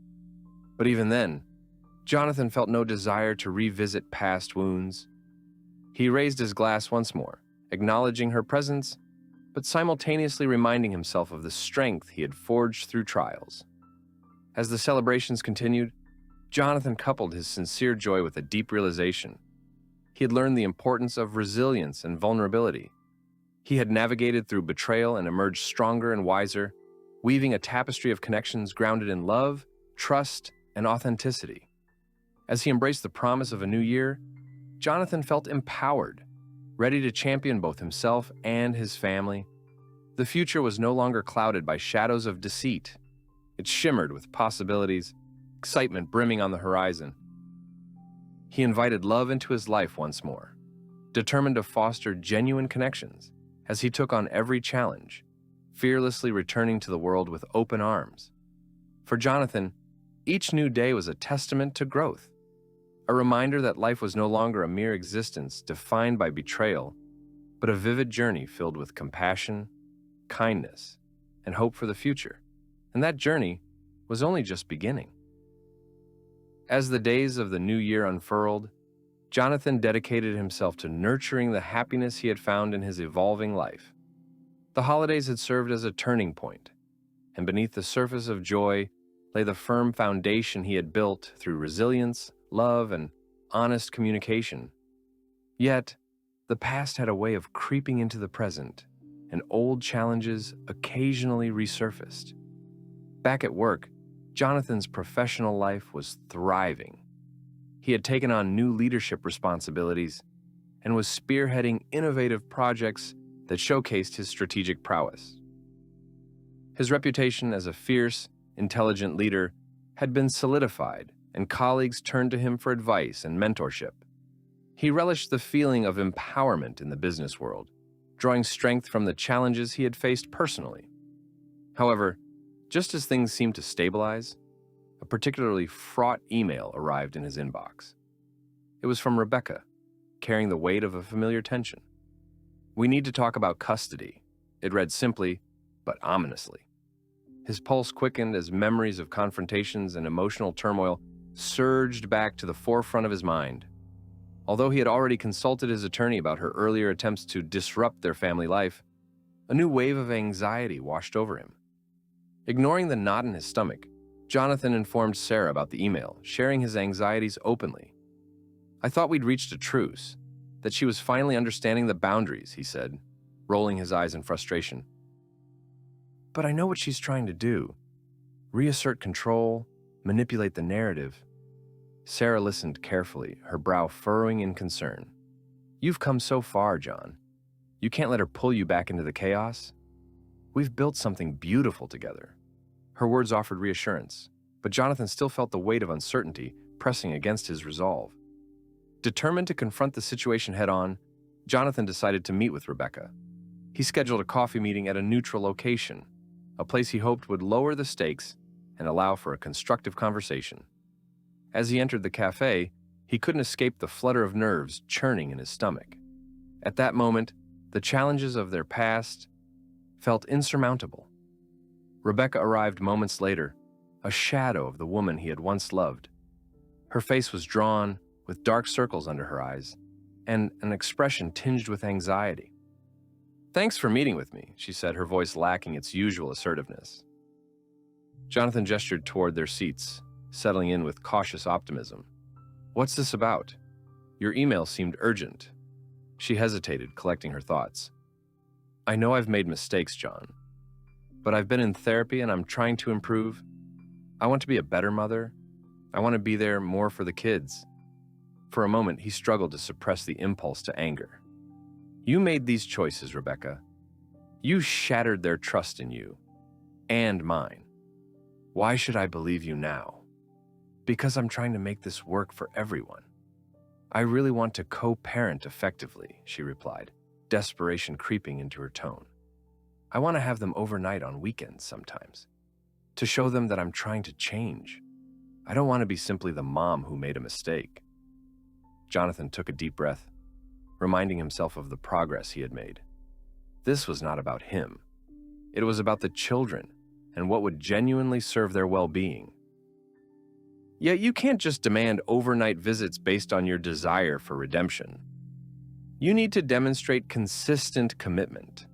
but even then, Jonathan felt no desire to revisit past wounds. He raised his glass once more, acknowledging her presence, but simultaneously reminding himself of the strength he had forged through trials. As the celebrations continued, Jonathan coupled his sincere joy with a deep realization. He had learned the importance of resilience and vulnerability. He had navigated through betrayal and emerged stronger and wiser, weaving a tapestry of connections grounded in love, trust, and authenticity. As he embraced the promise of a new year, Jonathan felt empowered, ready to champion both himself and his family. The future was no longer clouded by shadows of deceit. It shimmered with possibilities, excitement brimming on the horizon. He invited love into his life once more, determined to foster genuine connections as he took on every challenge, fearlessly returning to the world with open arms. For Jonathan, each new day was a testament to growth, a reminder that life was no longer a mere existence defined by betrayal, but a vivid journey filled with compassion, kindness, and hope for the future. And that journey was only just beginning. As the days of the new year unfurled, Jonathan dedicated himself to nurturing the happiness he had found in his evolving life. The holidays had served as a turning point, and beneath the surface of joy lay the firm foundation he had built through resilience, love, and honest communication. Yet, the past had a way of creeping into the present, and old challenges occasionally resurfaced. Back at work, Jonathan's professional life was thriving. He had taken on new leadership responsibilities and was spearheading innovative projects that showcased his strategic prowess. His reputation as a fierce, intelligent leader had been solidified, and colleagues turned to him for advice and mentorship. He relished the feeling of empowerment in the business world, drawing strength from the challenges he had faced personally. However, just as things seemed to stabilize, a particularly fraught email arrived in his inbox. It was from Rebecca, carrying the weight of a familiar tension. "We need to talk about custody," it read simply, but ominously. His pulse quickened as memories of confrontations and emotional turmoil surged back to the forefront of his mind. Although he had already consulted his attorney about her earlier attempts to disrupt their family life, a new wave of anxiety washed over him. Ignoring the knot in his stomach, Jonathan informed Sarah about the email, sharing his anxieties openly. "I thought we'd reached a truce, that she was finally understanding the boundaries," he said, rolling his eyes in frustration. "But I know what she's trying to do. Reassert control, manipulate the narrative." Sarah listened carefully, her brow furrowing in concern. "You've come so far, John. You can't let her pull you back into the chaos. We've built something beautiful together." Her words offered reassurance, but Jonathan still felt the weight of uncertainty pressing against his resolve. Determined to confront the situation head-on, Jonathan decided to meet with Rebecca. He scheduled a coffee meeting at a neutral location, a place he hoped would lower the stakes and allow for a constructive conversation. As he entered the cafe, he couldn't escape the flutter of nerves churning in his stomach. At that moment, the challenges of their past felt insurmountable. Rebecca arrived moments later, a shadow of the woman he had once loved. Her face was drawn, with dark circles under her eyes, and an expression tinged with anxiety. "Thanks for meeting with me," she said, her voice lacking its usual assertiveness. Jonathan gestured toward their seats, settling in with cautious optimism. "What's this about? Your email seemed urgent." She hesitated, collecting her thoughts. "I know I've made mistakes, John, but I've been in therapy and I'm trying to improve. I want to be a better mother. I want to be there more for the kids." For a moment, he struggled to suppress the impulse to anger. "You made these choices, Rebecca. You shattered their trust in you, and mine. Why should I believe you now?" "Because I'm trying to make this work for everyone. I really want to co-parent effectively," she replied, desperation creeping into her tone. "I want to have them overnight on weekends sometimes, to show them that I'm trying to change. I don't want to be simply the mom who made a mistake." Jonathan took a deep breath, reminding himself of the progress he had made. This was not about him. It was about the children and what would genuinely serve their well-being. Yet you can't just demand overnight visits based on your desire for redemption. You need to demonstrate consistent commitment.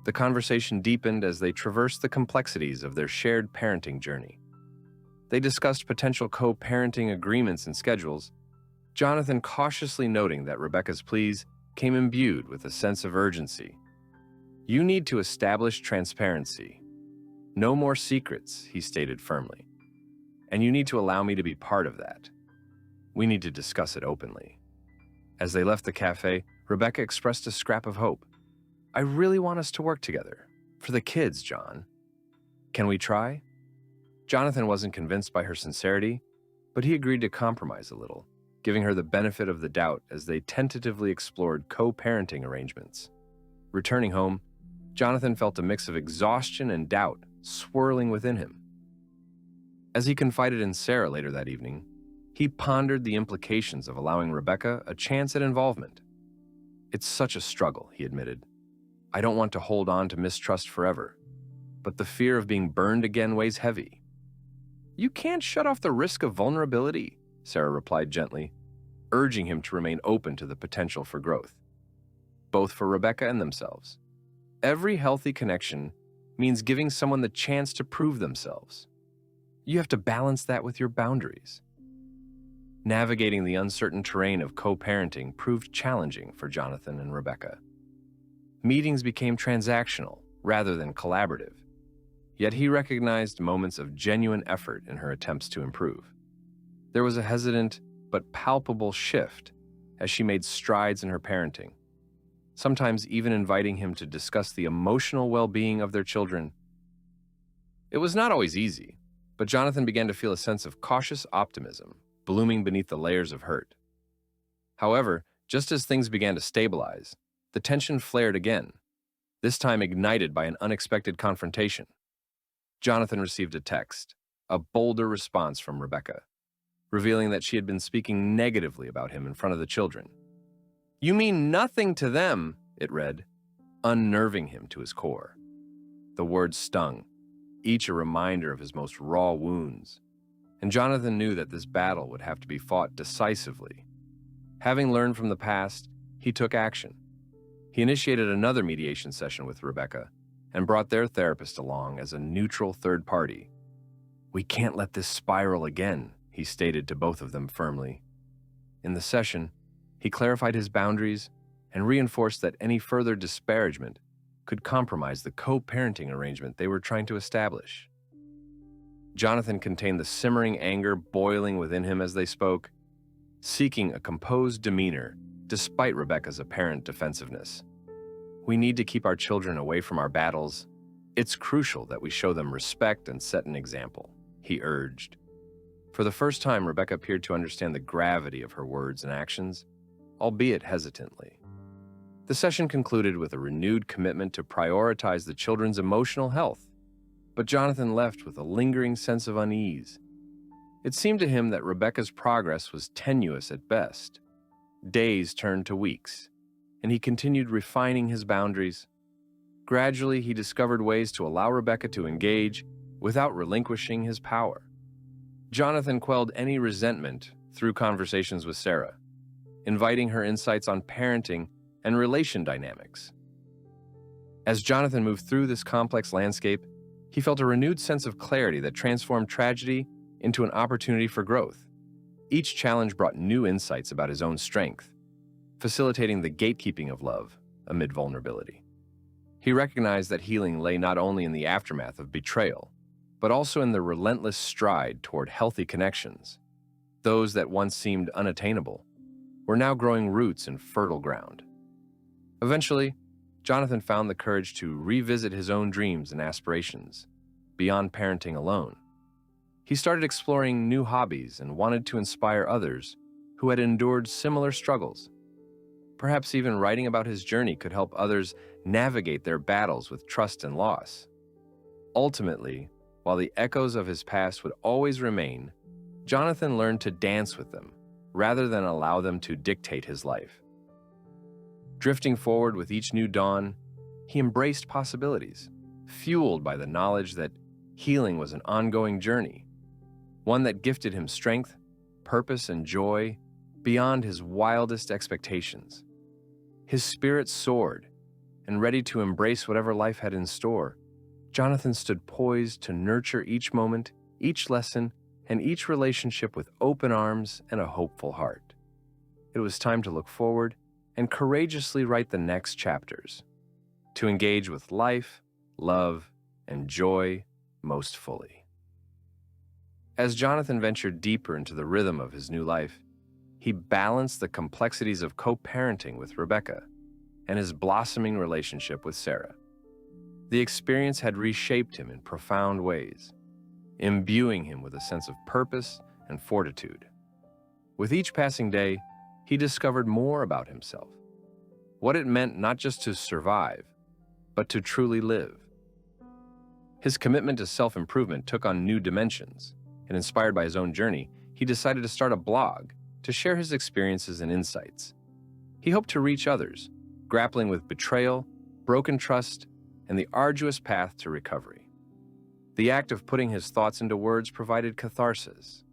The conversation deepened as they traversed the complexities of their shared parenting journey. They discussed potential co-parenting agreements and schedules, Jonathan cautiously noting that Rebecca's pleas came imbued with a sense of urgency. "You need to establish transparency. No more secrets," he stated firmly. "And you need to allow me to be part of that. We need to discuss it openly." As they left the cafe, Rebecca expressed a scrap of hope. "I really want us to work together. For the kids, John. Can we try?" Jonathan wasn't convinced by her sincerity, but he agreed to compromise a little, giving her the benefit of the doubt as they tentatively explored co-parenting arrangements. Returning home, Jonathan felt a mix of exhaustion and doubt swirling within him. As he confided in Sarah later that evening, he pondered the implications of allowing Rebecca a chance at involvement. "It's such a struggle," he admitted. "I don't want to hold on to mistrust forever, but the fear of being burned again weighs heavy." "You can't shut off the risk of vulnerability," Sarah replied gently. urging him to remain open to the potential for growth, both for Rebecca and themselves. Every healthy connection means giving someone the chance to prove themselves. You have to balance that with your boundaries. Navigating the uncertain terrain of co-parenting proved challenging for Jonathan and Rebecca. Meetings became transactional rather than collaborative, yet he recognized moments of genuine effort in her attempts to improve. There was a hesitant but palpable shift as she made strides in her parenting, sometimes even inviting him to discuss the emotional well-being of their children. It was not always easy, but Jonathan began to feel a sense of cautious optimism blooming beneath the layers of hurt. However, just as things began to stabilize, the tension flared again, this time ignited by an unexpected confrontation. Jonathan received a text, a bolder response from Rebecca, revealing that she had been speaking negatively about him in front of the children. "You mean nothing to them," it read, unnerving him to his core. The words stung, each a reminder of his most raw wounds, and Jonathan knew that this battle would have to be fought decisively. Having learned from the past, he took action. He initiated another mediation session with Rebecca and brought their therapist along as a neutral third party. "We can't let this spiral again," he stated to both of them firmly. In the session, he clarified his boundaries and reinforced that any further disparagement could compromise the co-parenting arrangement they were trying to establish. Jonathan contained the simmering anger boiling within him as they spoke, seeking a composed demeanor despite Rebecca's apparent defensiveness. "We need to keep our children away from our battles. It's crucial that we show them respect and set an example," he urged. For the first time, Rebecca appeared to understand the gravity of her words and actions, albeit hesitantly. The session concluded with a renewed commitment to prioritize the children's emotional health, but Jonathan left with a lingering sense of unease. It seemed to him that Rebecca's progress was tenuous at best. Days turned to weeks, and he continued refining his boundaries. Gradually, he discovered ways to allow Rebecca to engage without relinquishing his power. Jonathan quelled any resentment through conversations with Sarah, inviting her insights on parenting and relation dynamics. As Jonathan moved through this complex landscape, he felt a renewed sense of clarity that transformed tragedy into an opportunity for growth. Each challenge brought new insights about his own strength, facilitating the gatekeeping of love amid vulnerability. He recognized that healing lay not only in the aftermath of betrayal, but also in the relentless stride toward healthy connections. Those that once seemed unattainable were now growing roots in fertile ground. Eventually, Jonathan found the courage to revisit his own dreams and aspirations, beyond parenting alone. He started exploring new hobbies and wanted to inspire others who had endured similar struggles. Perhaps even writing about his journey could help others navigate their battles with trust and loss. Ultimately, while the echoes of his past would always remain, Jonathan learned to dance with them rather than allow them to dictate his life. Drifting forward with each new dawn, he embraced possibilities, fueled by the knowledge that healing was an ongoing journey, one that gifted him strength, purpose, and joy beyond his wildest expectations. His spirit soared, and ready to embrace whatever life had in store, Jonathan stood poised to nurture each moment, each lesson, and each relationship with open arms and a hopeful heart. It was time to look forward and courageously write the next chapters, to engage with life, love, and joy most fully. As Jonathan ventured deeper into the rhythm of his new life, he balanced the complexities of co-parenting with Rebecca and his blossoming relationship with Sarah. The experience had reshaped him in profound ways, imbuing him with a sense of purpose and fortitude. With each passing day, he discovered more about himself, what it meant not just to survive, but to truly live. His commitment to self-improvement took on new dimensions, and inspired by his own journey, he decided to start a blog to share his experiences and insights. He hoped to reach others, grappling with betrayal, broken trust, and the arduous path to recovery. The act of putting his thoughts into words provided catharsis,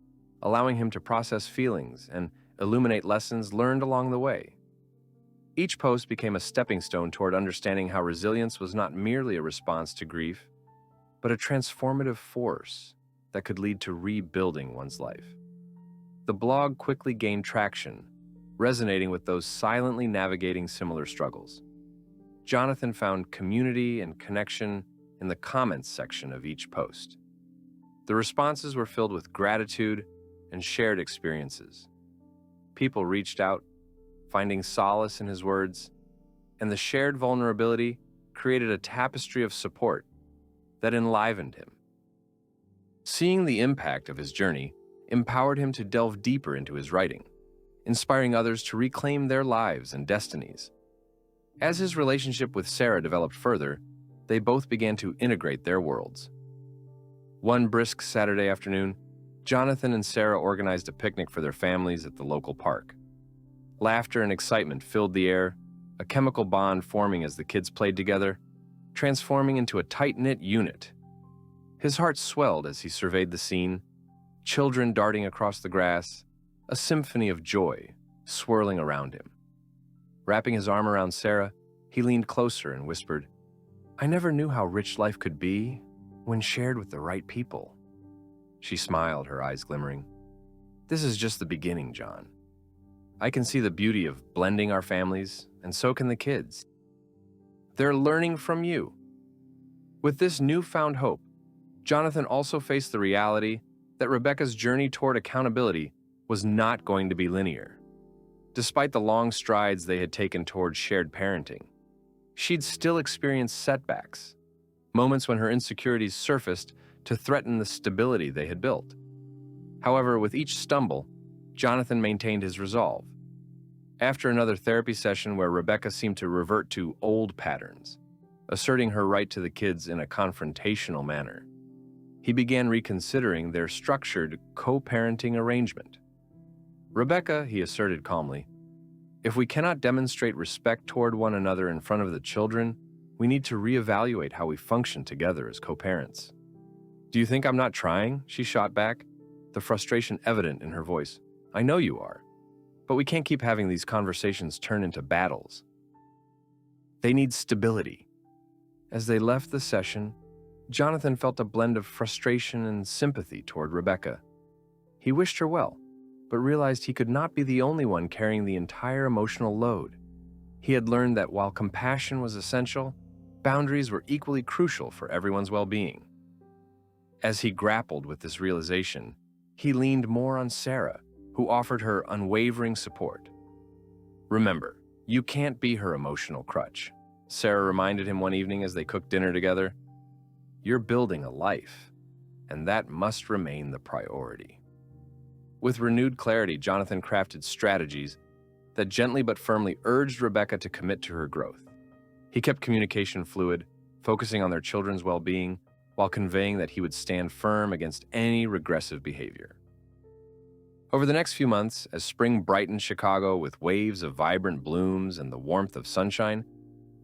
allowing him to process feelings and illuminate lessons learned along the way. Each post became a stepping stone toward understanding how resilience was not merely a response to grief, but a transformative force that could lead to rebuilding one's life. The blog quickly gained traction, resonating with those silently navigating similar struggles. Jonathan found community and connection in the comments section of each post. The responses were filled with gratitude and shared experiences. People reached out, finding solace in his words, and the shared vulnerability created a tapestry of support that enlivened him. Seeing the impact of his journey empowered him to delve deeper into his writing, inspiring others to reclaim their lives and destinies. As his relationship with Sarah developed further, they both began to integrate their worlds. One brisk Saturday afternoon, Jonathan and Sarah organized a picnic for their families at the local park. Laughter and excitement filled the air, a chemical bond forming as the kids played together, transforming into a tight-knit unit. His heart swelled as he surveyed the scene, children darting across the grass, a symphony of joy swirling around him. Wrapping his arm around Sarah, he leaned closer and whispered, "I never knew how rich life could be when shared with the right people." She smiled, her eyes glimmering. "This is just the beginning, John. I can see the beauty of blending our families, and so can the kids. They're learning from you." With this newfound hope, Jonathan also faced the reality that Rebecca's journey toward accountability was not going to be linear. Despite the long strides they had taken toward shared parenting, she'd still experienced setbacks, moments when her insecurities surfaced to threaten the stability they had built. However, with each stumble, Jonathan maintained his resolve. After another therapy session where Rebecca seemed to revert to old patterns, asserting her right to the kids in a confrontational manner, he began reconsidering their structured co-parenting arrangement. "Rebecca," he asserted calmly, "if we cannot demonstrate respect toward one another in front of the children, we need to reevaluate how we function together as co-parents." "Do you think I'm not trying?" she shot back, the frustration evident in her voice. "I know you are. But we can't keep having these conversations turn into battles. They need stability." As they left the session, Jonathan felt a blend of frustration and sympathy toward Rebecca. He wished her well, but realized he could not be the only one carrying the entire emotional load. He had learned that while compassion was essential, boundaries were equally crucial for everyone's well-being. As he grappled with this realization, he leaned more on Sarah, who offered her unwavering support. "Remember, you can't be her emotional crutch," Sarah reminded him one evening as they cooked dinner together. "You're building a life, and that must remain the priority." With renewed clarity, Jonathan crafted strategies that gently but firmly urged Rebecca to commit to her growth. He kept communication fluid, focusing on their children's well-being, while conveying that he would stand firm against any regressive behavior. Over the next few months, as spring brightened Chicago with waves of vibrant blooms and the warmth of sunshine,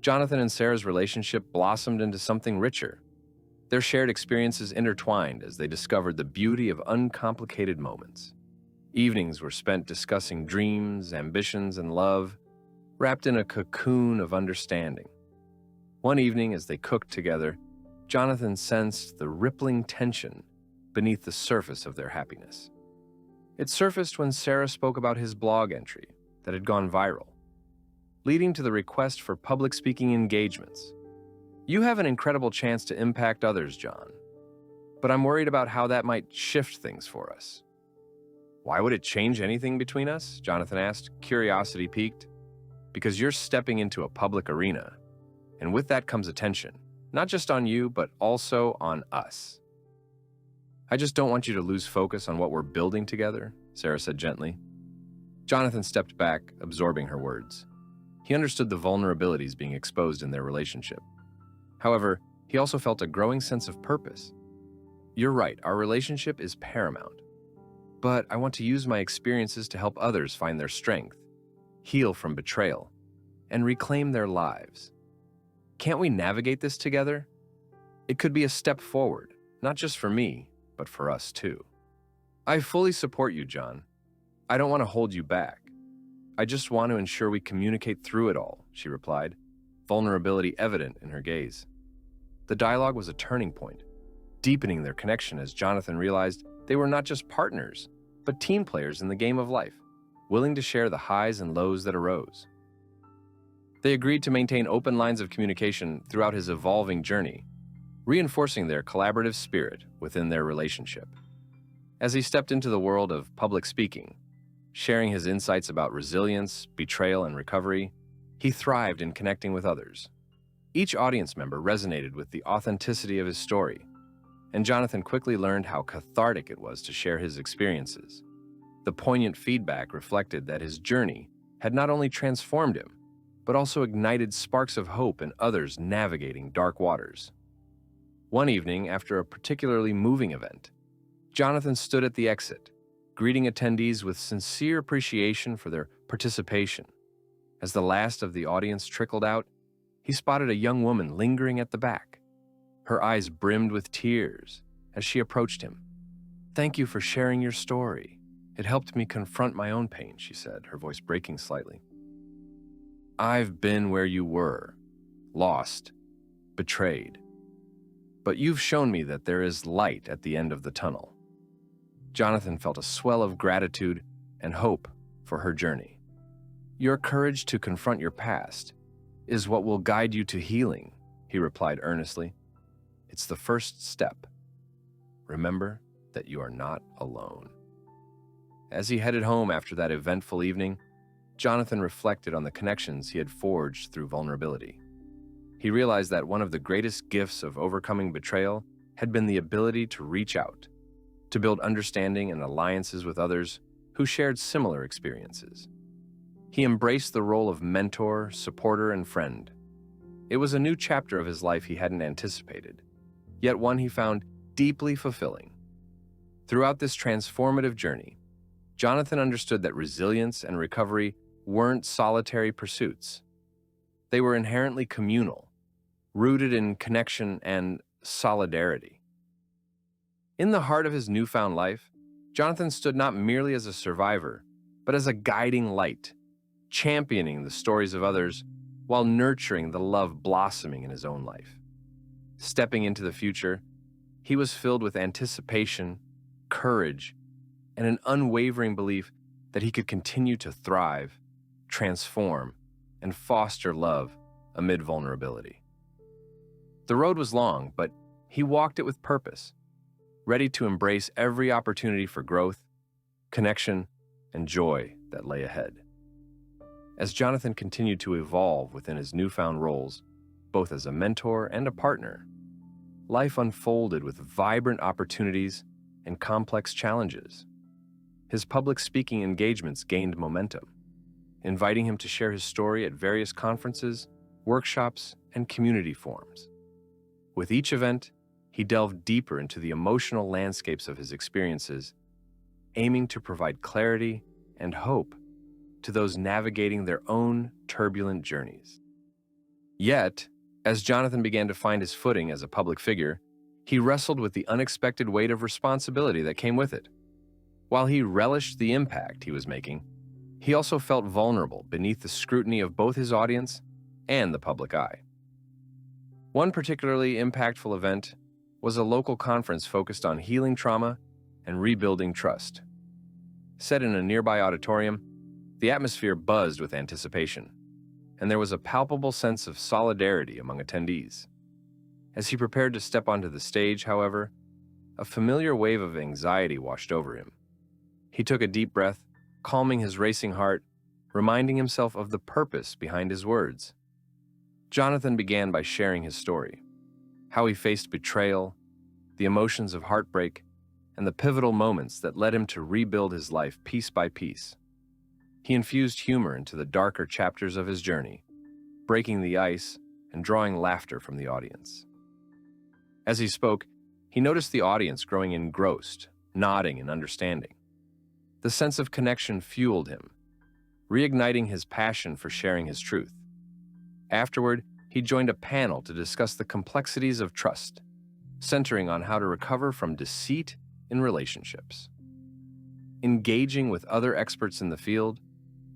Jonathan and Sarah's relationship blossomed into something richer. Their shared experiences intertwined as they discovered the beauty of uncomplicated moments. Evenings were spent discussing dreams, ambitions, and love, wrapped in a cocoon of understanding. One evening, as they cooked together, Jonathan sensed the rippling tension beneath the surface of their happiness. It surfaced when Sarah spoke about his blog entry that had gone viral, leading to the request for public speaking engagements. "You have an incredible chance to impact others, John, but I'm worried about how that might shift things for us." "Why would it change anything between us?" Jonathan asked, curiosity piqued. "Because you're stepping into a public arena, and with that comes attention, not just on you, but also on us." "I just don't want you to lose focus on what we're building together," Sarah said gently. Jonathan stepped back, absorbing her words. He understood the vulnerabilities being exposed in their relationship. However, he also felt a growing sense of purpose. "You're right, our relationship is paramount. But I want to use my experiences to help others find their strength, heal from betrayal, and reclaim their lives. Can't we navigate this together? It could be a step forward, not just for me, but for us too." "I fully support you, John. "I don't want to hold you back. I just want to ensure we communicate through it all," she replied, vulnerability evident in her gaze. The dialogue was a turning point, deepening their connection as Jonathan realized they were not just partners, but team players in the game of life, willing to share the highs and lows that arose. They agreed to maintain open lines of communication throughout his evolving journey, reinforcing their collaborative spirit within their relationship. As he stepped into the world of public speaking, sharing his insights about resilience, betrayal, and recovery, he thrived in connecting with others. Each audience member resonated with the authenticity of his story, and Jonathan quickly learned how cathartic it was to share his experiences. The poignant feedback reflected that his journey had not only transformed him, but also ignited sparks of hope in others navigating dark waters. One evening, after a particularly moving event, Jonathan stood at the exit, greeting attendees with sincere appreciation for their participation. As the last of the audience trickled out, he spotted a young woman lingering at the back. Her eyes brimmed with tears as she approached him. "Thank you for sharing your story. It helped me confront my own pain," she said, her voice breaking slightly. "I've been where you were, lost, betrayed. But you've shown me that there is light at the end of the tunnel." Jonathan felt a swell of gratitude and hope for her journey. "Your courage to confront your past is what will guide you to healing," he replied earnestly. "It's the first step. Remember that you are not alone." As he headed home after that eventful evening, Jonathan reflected on the connections he had forged through vulnerability. He realized that one of the greatest gifts of overcoming betrayal had been the ability to reach out, to build understanding and alliances with others who shared similar experiences. He embraced the role of mentor, supporter, and friend. It was a new chapter of his life he hadn't anticipated, yet one he found deeply fulfilling. Throughout this transformative journey, Jonathan understood that resilience and recovery weren't solitary pursuits. They were inherently communal, rooted in connection and solidarity. In the heart of his newfound life, Jonathan stood not merely as a survivor, but as a guiding light, championing the stories of others while nurturing the love blossoming in his own life. Stepping into the future, he was filled with anticipation, courage, and an unwavering belief that he could continue to thrive, transform, and foster love amid vulnerability. The road was long, but he walked it with purpose, ready to embrace every opportunity for growth, connection, and joy that lay ahead. As Jonathan continued to evolve within his newfound roles, both as a mentor and a partner, life unfolded with vibrant opportunities and complex challenges. His public speaking engagements gained momentum, inviting him to share his story at various conferences, workshops, and community forums. With each event, he delved deeper into the emotional landscapes of his experiences, aiming to provide clarity and hope to those navigating their own turbulent journeys. Yet, as Jonathan began to find his footing as a public figure, he wrestled with the unexpected weight of responsibility that came with it. While he relished the impact he was making, he also felt vulnerable beneath the scrutiny of both his audience and the public eye. One particularly impactful event was a local conference focused on healing trauma and rebuilding trust. Set in a nearby auditorium, the atmosphere buzzed with anticipation, and there was a palpable sense of solidarity among attendees. As he prepared to step onto the stage, however, a familiar wave of anxiety washed over him. He took a deep breath, calming his racing heart, reminding himself of the purpose behind his words. Jonathan began by sharing his story, how he faced betrayal, the emotions of heartbreak, and the pivotal moments that led him to rebuild his life piece by piece. He infused humor into the darker chapters of his journey, breaking the ice and drawing laughter from the audience. As he spoke, he noticed the audience growing engrossed, nodding in understanding. The sense of connection fueled him, reigniting his passion for sharing his truth. Afterward, he joined a panel to discuss the complexities of trust, centering on how to recover from deceit in relationships. Engaging with other experts in the field,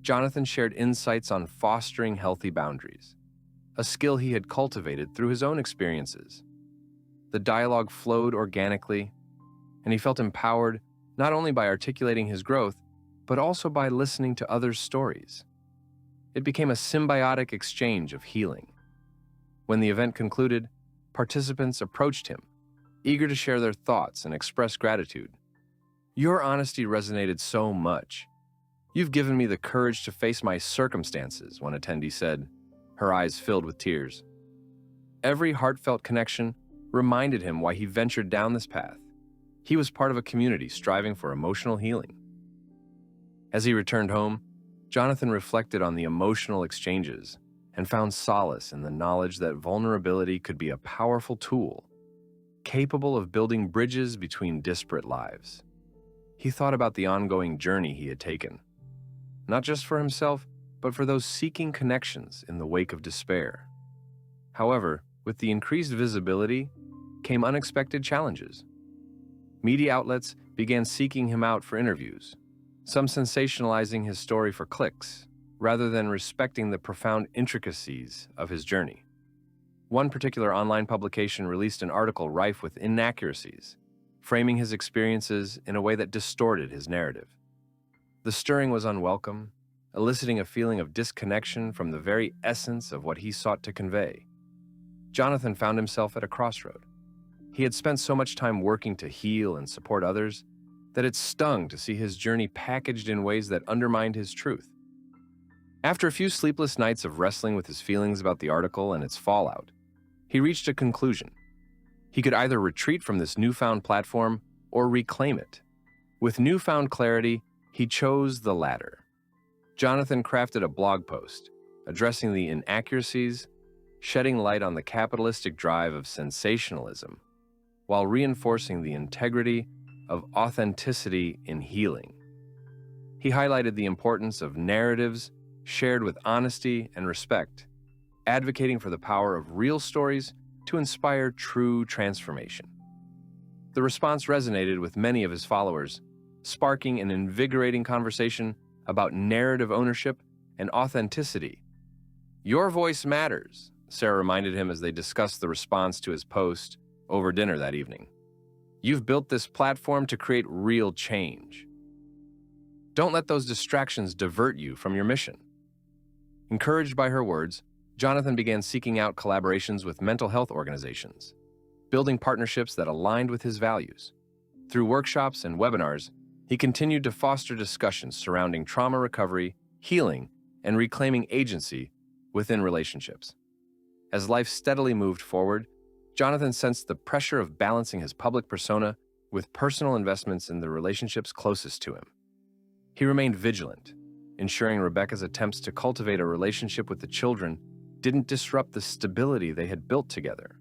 Jonathan shared insights on fostering healthy boundaries, a skill he had cultivated through his own experiences. The dialogue flowed organically, and he felt empowered not only by articulating his growth, but also by listening to others' stories. It became a symbiotic exchange of healing. When the event concluded, participants approached him, eager to share their thoughts and express gratitude. "Your honesty resonated so much. You've given me the courage to face my circumstances," one attendee said, her eyes filled with tears. Every heartfelt connection reminded him why he ventured down this path. He was part of a community striving for emotional healing. As he returned home, Jonathan reflected on the emotional exchanges and found solace in the knowledge that vulnerability could be a powerful tool, capable of building bridges between disparate lives. He thought about the ongoing journey he had taken, not just for himself, but for those seeking connections in the wake of despair. However, with the increased visibility came unexpected challenges. Media outlets began seeking him out for interviews, some sensationalizing his story for clicks, rather than respecting the profound intricacies of his journey. One particular online publication released an article rife with inaccuracies, framing his experiences in a way that distorted his narrative. The stirring was unwelcome, eliciting a feeling of disconnection from the very essence of what he sought to convey. Jonathan found himself at a crossroad. He had spent so much time working to heal and support others that it stung to see his journey packaged in ways that undermined his truth. After a few sleepless nights of wrestling with his feelings about the article and its fallout, he reached a conclusion. He could either retreat from this newfound platform or reclaim it. With newfound clarity, he chose the latter. Jonathan crafted a blog post addressing the inaccuracies, shedding light on the capitalistic drive of sensationalism, while reinforcing the integrity of authenticity in healing. He highlighted the importance of narratives shared with honesty and respect, advocating for the power of real stories to inspire true transformation. The response resonated with many of his followers, sparking an invigorating conversation about narrative ownership and authenticity. "Your voice matters," Sarah reminded him as they discussed the response to his post over dinner that evening. "You've built this platform to create real change. Don't let those distractions divert you from your mission." Encouraged by her words, Jonathan began seeking out collaborations with mental health organizations, building partnerships that aligned with his values. Through workshops and webinars, he continued to foster discussions surrounding trauma recovery, healing, and reclaiming agency within relationships. As life steadily moved forward, Jonathan sensed the pressure of balancing his public persona with personal investments in the relationships closest to him. He remained vigilant, ensuring Rebecca's attempts to cultivate a relationship with the children didn't disrupt the stability they had built together.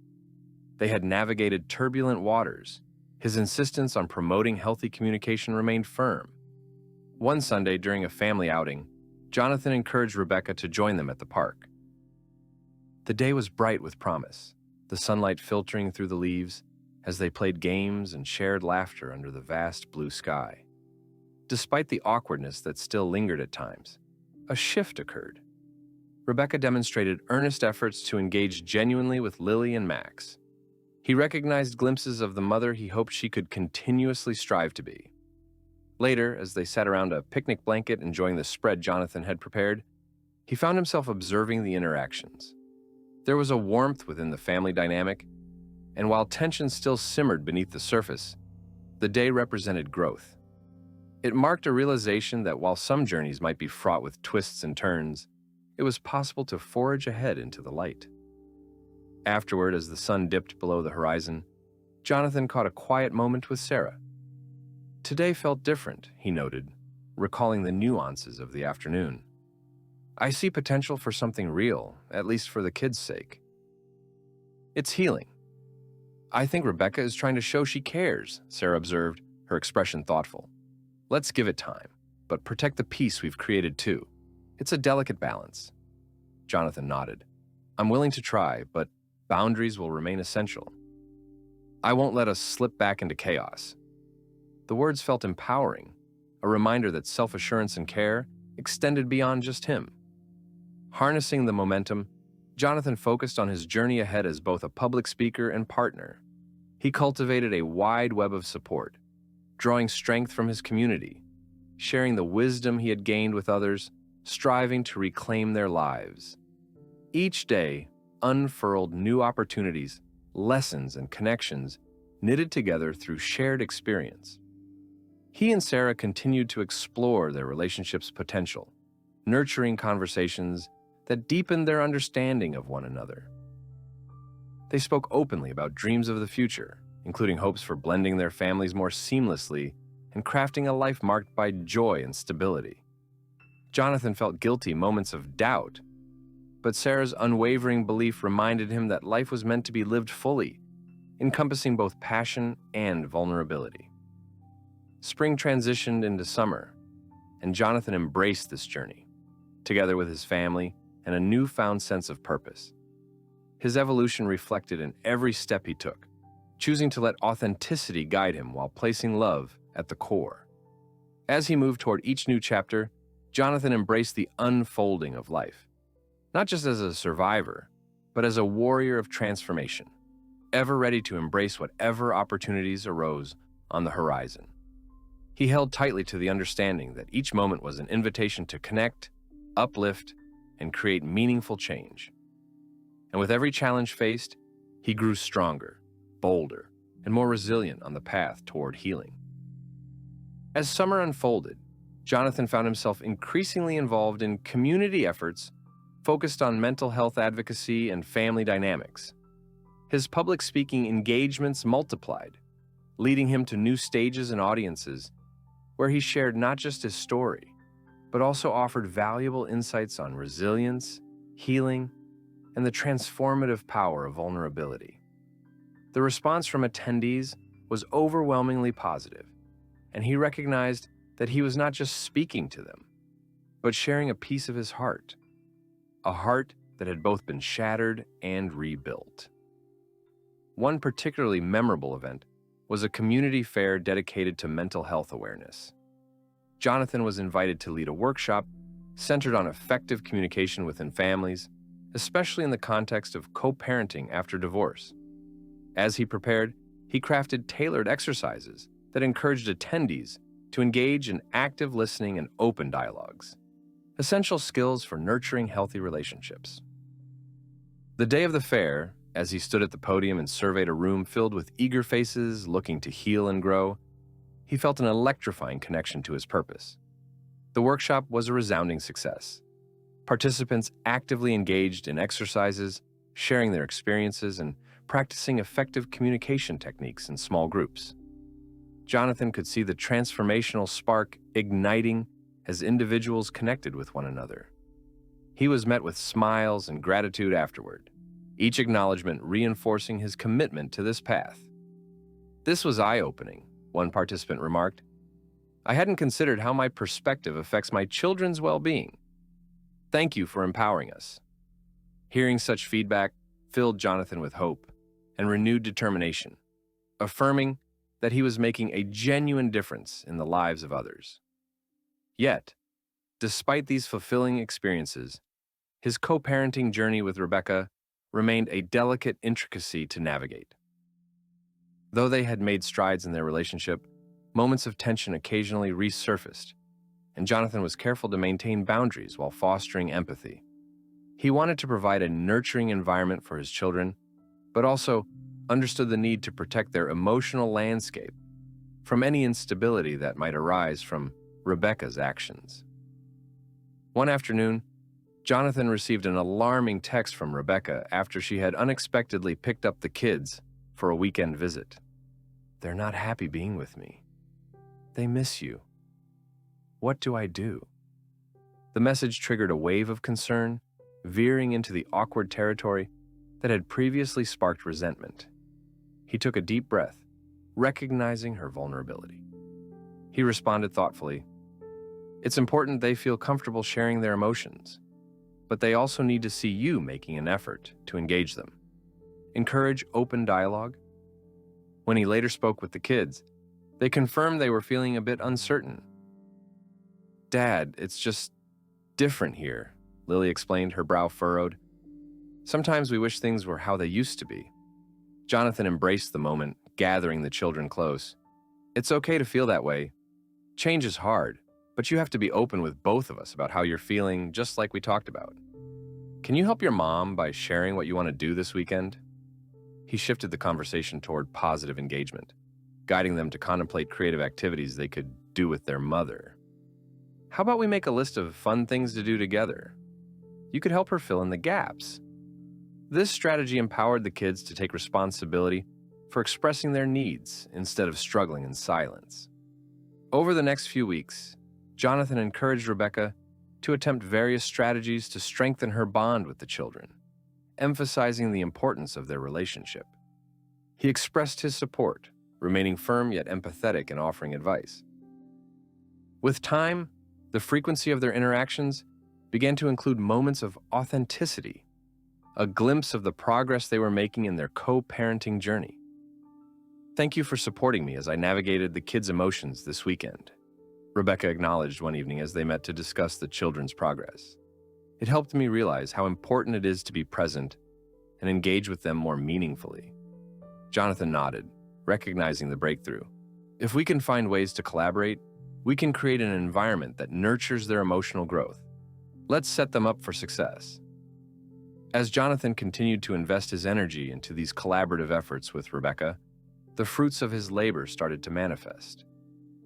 They had navigated turbulent waters. His insistence on promoting healthy communication remained firm. One Sunday during a family outing, Jonathan encouraged Rebecca to join them at the park. The day was bright with promise, the sunlight filtering through the leaves as they played games and shared laughter under the vast blue sky. Despite the awkwardness that still lingered at times, a shift occurred. Rebecca demonstrated earnest efforts to engage genuinely with Lily and Max. He recognized glimpses of the mother he hoped she could continuously strive to be. Later, as they sat around a picnic blanket enjoying the spread Jonathan had prepared, he found himself observing the interactions. There was a warmth within the family dynamic, and while tension still simmered beneath the surface, the day represented growth. It marked a realization that while some journeys might be fraught with twists and turns, it was possible to forge ahead into the light. Afterward, as the sun dipped below the horizon, Jonathan caught a quiet moment with Sarah. Today felt different, he noted, recalling the nuances of the afternoon. "I see potential for something real, at least for the kids' sake. It's healing." "I think Rebecca is trying to show she cares," Sarah observed, her expression thoughtful. "Let's give it time, but protect the peace we've created too. It's a delicate balance." Jonathan nodded. "I'm willing to try, but boundaries will remain essential. I won't let us slip back into chaos." The words felt empowering, a reminder that self-assurance and care extended beyond just him. Harnessing the momentum, Jonathan focused on his journey ahead as both a public speaker and partner. He cultivated a wide web of support, drawing strength from his community, sharing the wisdom he had gained with others, striving to reclaim their lives. Each day unfurled new opportunities, lessons, and connections knitted together through shared experience. He and Sarah continued to explore their relationship's potential, nurturing conversations that deepened their understanding of one another. They spoke openly about dreams of the future, including hopes for blending their families more seamlessly and crafting a life marked by joy and stability. Jonathan felt guilty moments of doubt, but Sarah's unwavering belief reminded him that life was meant to be lived fully, encompassing both passion and vulnerability. Spring transitioned into summer, and Jonathan embraced this journey, together with his family and a newfound sense of purpose. His evolution reflected in every step he took, choosing to let authenticity guide him while placing love at the core. As he moved toward each new chapter, Jonathan embraced the unfolding of life, not just as a survivor, but as a warrior of transformation, ever ready to embrace whatever opportunities arose on the horizon. He held tightly to the understanding that each moment was an invitation to connect, uplift, and create meaningful change. And with every challenge faced, he grew stronger, bolder, and more resilient on the path toward healing. As summer unfolded, Jonathan found himself increasingly involved in community efforts focused on mental health advocacy and family dynamics. His public speaking engagements multiplied, leading him to new stages and audiences where he shared not just his story, but also offered valuable insights on resilience, healing, and the transformative power of vulnerability. The response from attendees was overwhelmingly positive, and he recognized that he was not just speaking to them, but sharing a piece of his heart, a heart that had both been shattered and rebuilt. One particularly memorable event was a community fair dedicated to mental health awareness. Jonathan was invited to lead a workshop centered on effective communication within families, especially in the context of co-parenting after divorce. As he prepared, he crafted tailored exercises that encouraged attendees to engage in active listening and open dialogues, essential skills for nurturing healthy relationships. The day of the fair, as he stood at the podium and surveyed a room filled with eager faces looking to heal and grow, he felt an electrifying connection to his purpose. The workshop was a resounding success. Participants actively engaged in exercises, sharing their experiences, and practicing effective communication techniques in small groups. Jonathan could see the transformational spark igniting as individuals connected with one another. He was met with smiles and gratitude afterward, each acknowledgement reinforcing his commitment to this path. "This was eye-opening," one participant remarked. "I hadn't considered how my perspective affects my children's well-being. Thank you for empowering us." Hearing such feedback filled Jonathan with hope and renewed determination, affirming that he was making a genuine difference in the lives of others. Yet, despite these fulfilling experiences, his co-parenting journey with Rebecca remained a delicate intricacy to navigate. Though they had made strides in their relationship, moments of tension occasionally resurfaced, and Jonathan was careful to maintain boundaries while fostering empathy. He wanted to provide a nurturing environment for his children, but also understood the need to protect their emotional landscape from any instability that might arise from Rebecca's actions. One afternoon, Jonathan received an alarming text from Rebecca after she had unexpectedly picked up the kids for a weekend visit. "They're not happy being with me. They miss you. What do I do?" The message triggered a wave of concern, veering into the awkward territory that had previously sparked resentment. He took a deep breath, recognizing her vulnerability. He responded thoughtfully, "It's important they feel comfortable sharing their emotions, but they also need to see you making an effort to engage them. Encourage open dialogue." When he later spoke with the kids, they confirmed they were feeling a bit uncertain, Dad, it's just different here, Lily explained, her brow furrowed. Sometimes we wish things were how they used to be. Jonathan embraced the moment, gathering the children close. It's okay to feel that way. Change is hard, but you have to be open with both of us about how you're feeling, just like we talked about. Can you help your mom by sharing what you want to do this weekend? He shifted the conversation toward positive engagement, guiding them to contemplate creative activities they could do with their mother. How about we make a list of fun things to do together? You could help her fill in the gaps. This strategy empowered the kids to take responsibility for expressing their needs instead of struggling in silence. Over the next few weeks, Jonathan encouraged Rebecca to attempt various strategies to strengthen her bond with the children, emphasizing the importance of their relationship. He expressed his support, remaining firm yet empathetic in offering advice. With time, the frequency of their interactions began to include moments of authenticity, a glimpse of the progress they were making in their co-parenting journey. Thank you for supporting me as I navigated the kids' emotions this weekend, Rebecca acknowledged one evening as they met to discuss the children's progress. It helped me realize how important it is to be present and engage with them more meaningfully. Jonathan nodded, recognizing the breakthrough. If we can find ways to collaborate, we can create an environment that nurtures their emotional growth. Let's set them up for success. As Jonathan continued to invest his energy into these collaborative efforts with Rebecca, the fruits of his labor started to manifest.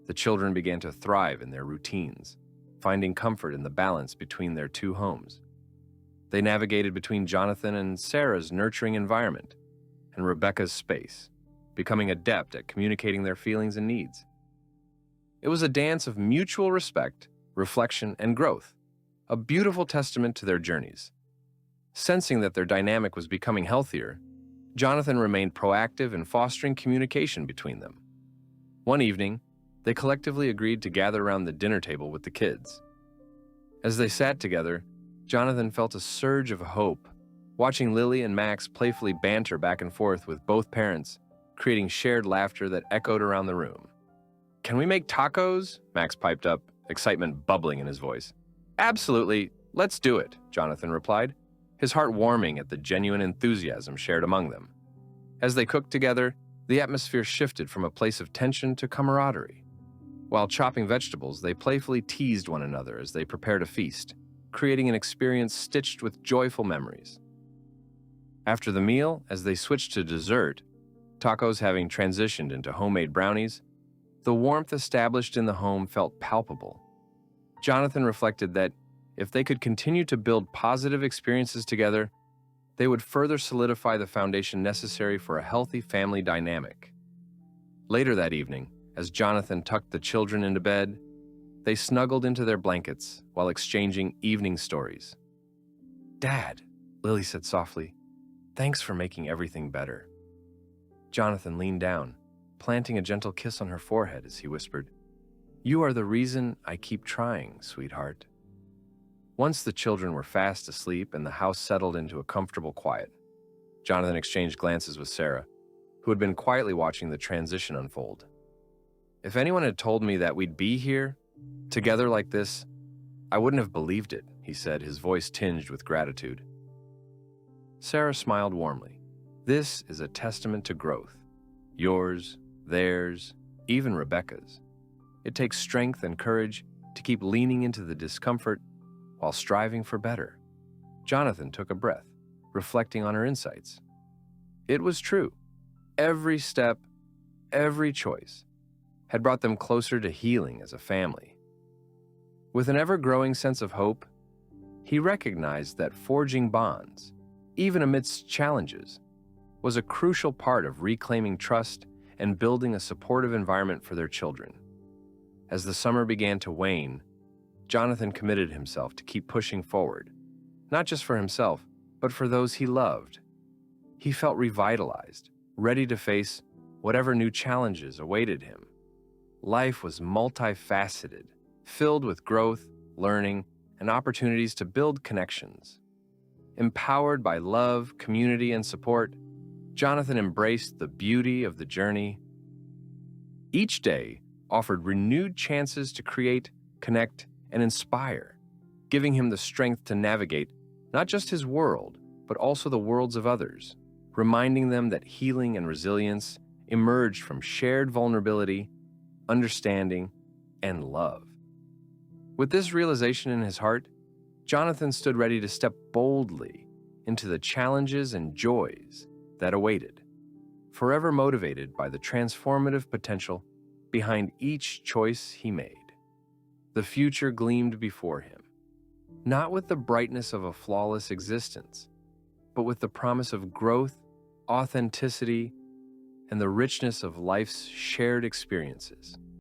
The children began to thrive in their routines, finding comfort in the balance between their two homes. They navigated between Jonathan and Sarah's nurturing environment and Rebecca's space, becoming adept at communicating their feelings and needs. It was a dance of mutual respect, reflection, and growth, a beautiful testament to their journeys. Sensing that their dynamic was becoming healthier, Jonathan remained proactive in fostering communication between them. One evening, they collectively agreed to gather around the dinner table with the kids. As they sat together, Jonathan felt a surge of hope, watching Lily and Max playfully banter back and forth with both parents, creating shared laughter that echoed around the room. "Can we make tacos?" Max piped up, excitement bubbling in his voice. "Absolutely, let's do it," Jonathan replied, his heart warming at the genuine enthusiasm shared among them. As they cooked together, the atmosphere shifted from a place of tension to camaraderie. While chopping vegetables, they playfully teased one another as they prepared a feast, creating an experience stitched with joyful memories. After the meal, as they switched to dessert, tacos having transitioned into homemade brownies, the warmth established in the home felt palpable. Jonathan reflected that if they could continue to build positive experiences together, they would further solidify the foundation necessary for a healthy family dynamic. Later that evening, as Jonathan tucked the children into bed, they snuggled into their blankets while exchanging evening stories. "Dad," Lily said softly, "thanks for making everything better." Jonathan leaned down, planting a gentle kiss on her forehead as he whispered, "You are the reason I keep trying, sweetheart." Once the children were fast asleep and the house settled into a comfortable quiet, Jonathan exchanged glances with Sarah, who had been quietly watching the transition unfold. "If anyone had told me that we'd be here, together like this, I wouldn't have believed it," he said, his voice tinged with gratitude. Sarah smiled warmly. "This is a testament to growth. Yours, theirs, even Rebecca's. It takes strength and courage to keep leaning into the discomfort while striving for better." Jonathan took a breath, reflecting on her insights. It was true. Every step, every choice, had brought them closer to healing as a family. With an ever-growing sense of hope, he recognized that forging bonds, even amidst challenges, was a crucial part of reclaiming trust and building a supportive environment for their children. As the summer began to wane, Jonathan committed himself to keep pushing forward, not just for himself, but for those he loved. He felt revitalized, ready to face whatever new challenges awaited him. Life was multifaceted, filled with growth, learning, and opportunities to build connections. Empowered by love, community, and support, Jonathan embraced the beauty of the journey. Each day offered renewed chances to create, connect, and inspire, giving him the strength to navigate not just his world, but also the worlds of others, reminding them that healing and resilience emerge from shared vulnerability, understanding, and love. With this realization in his heart, Jonathan stood ready to step boldly into the challenges and joys that awaited, forever motivated by the transformative potential behind each choice he made. The future gleamed before him, not with the brightness of a flawless existence, but with the promise of growth, authenticity, and the richness of life's shared experiences.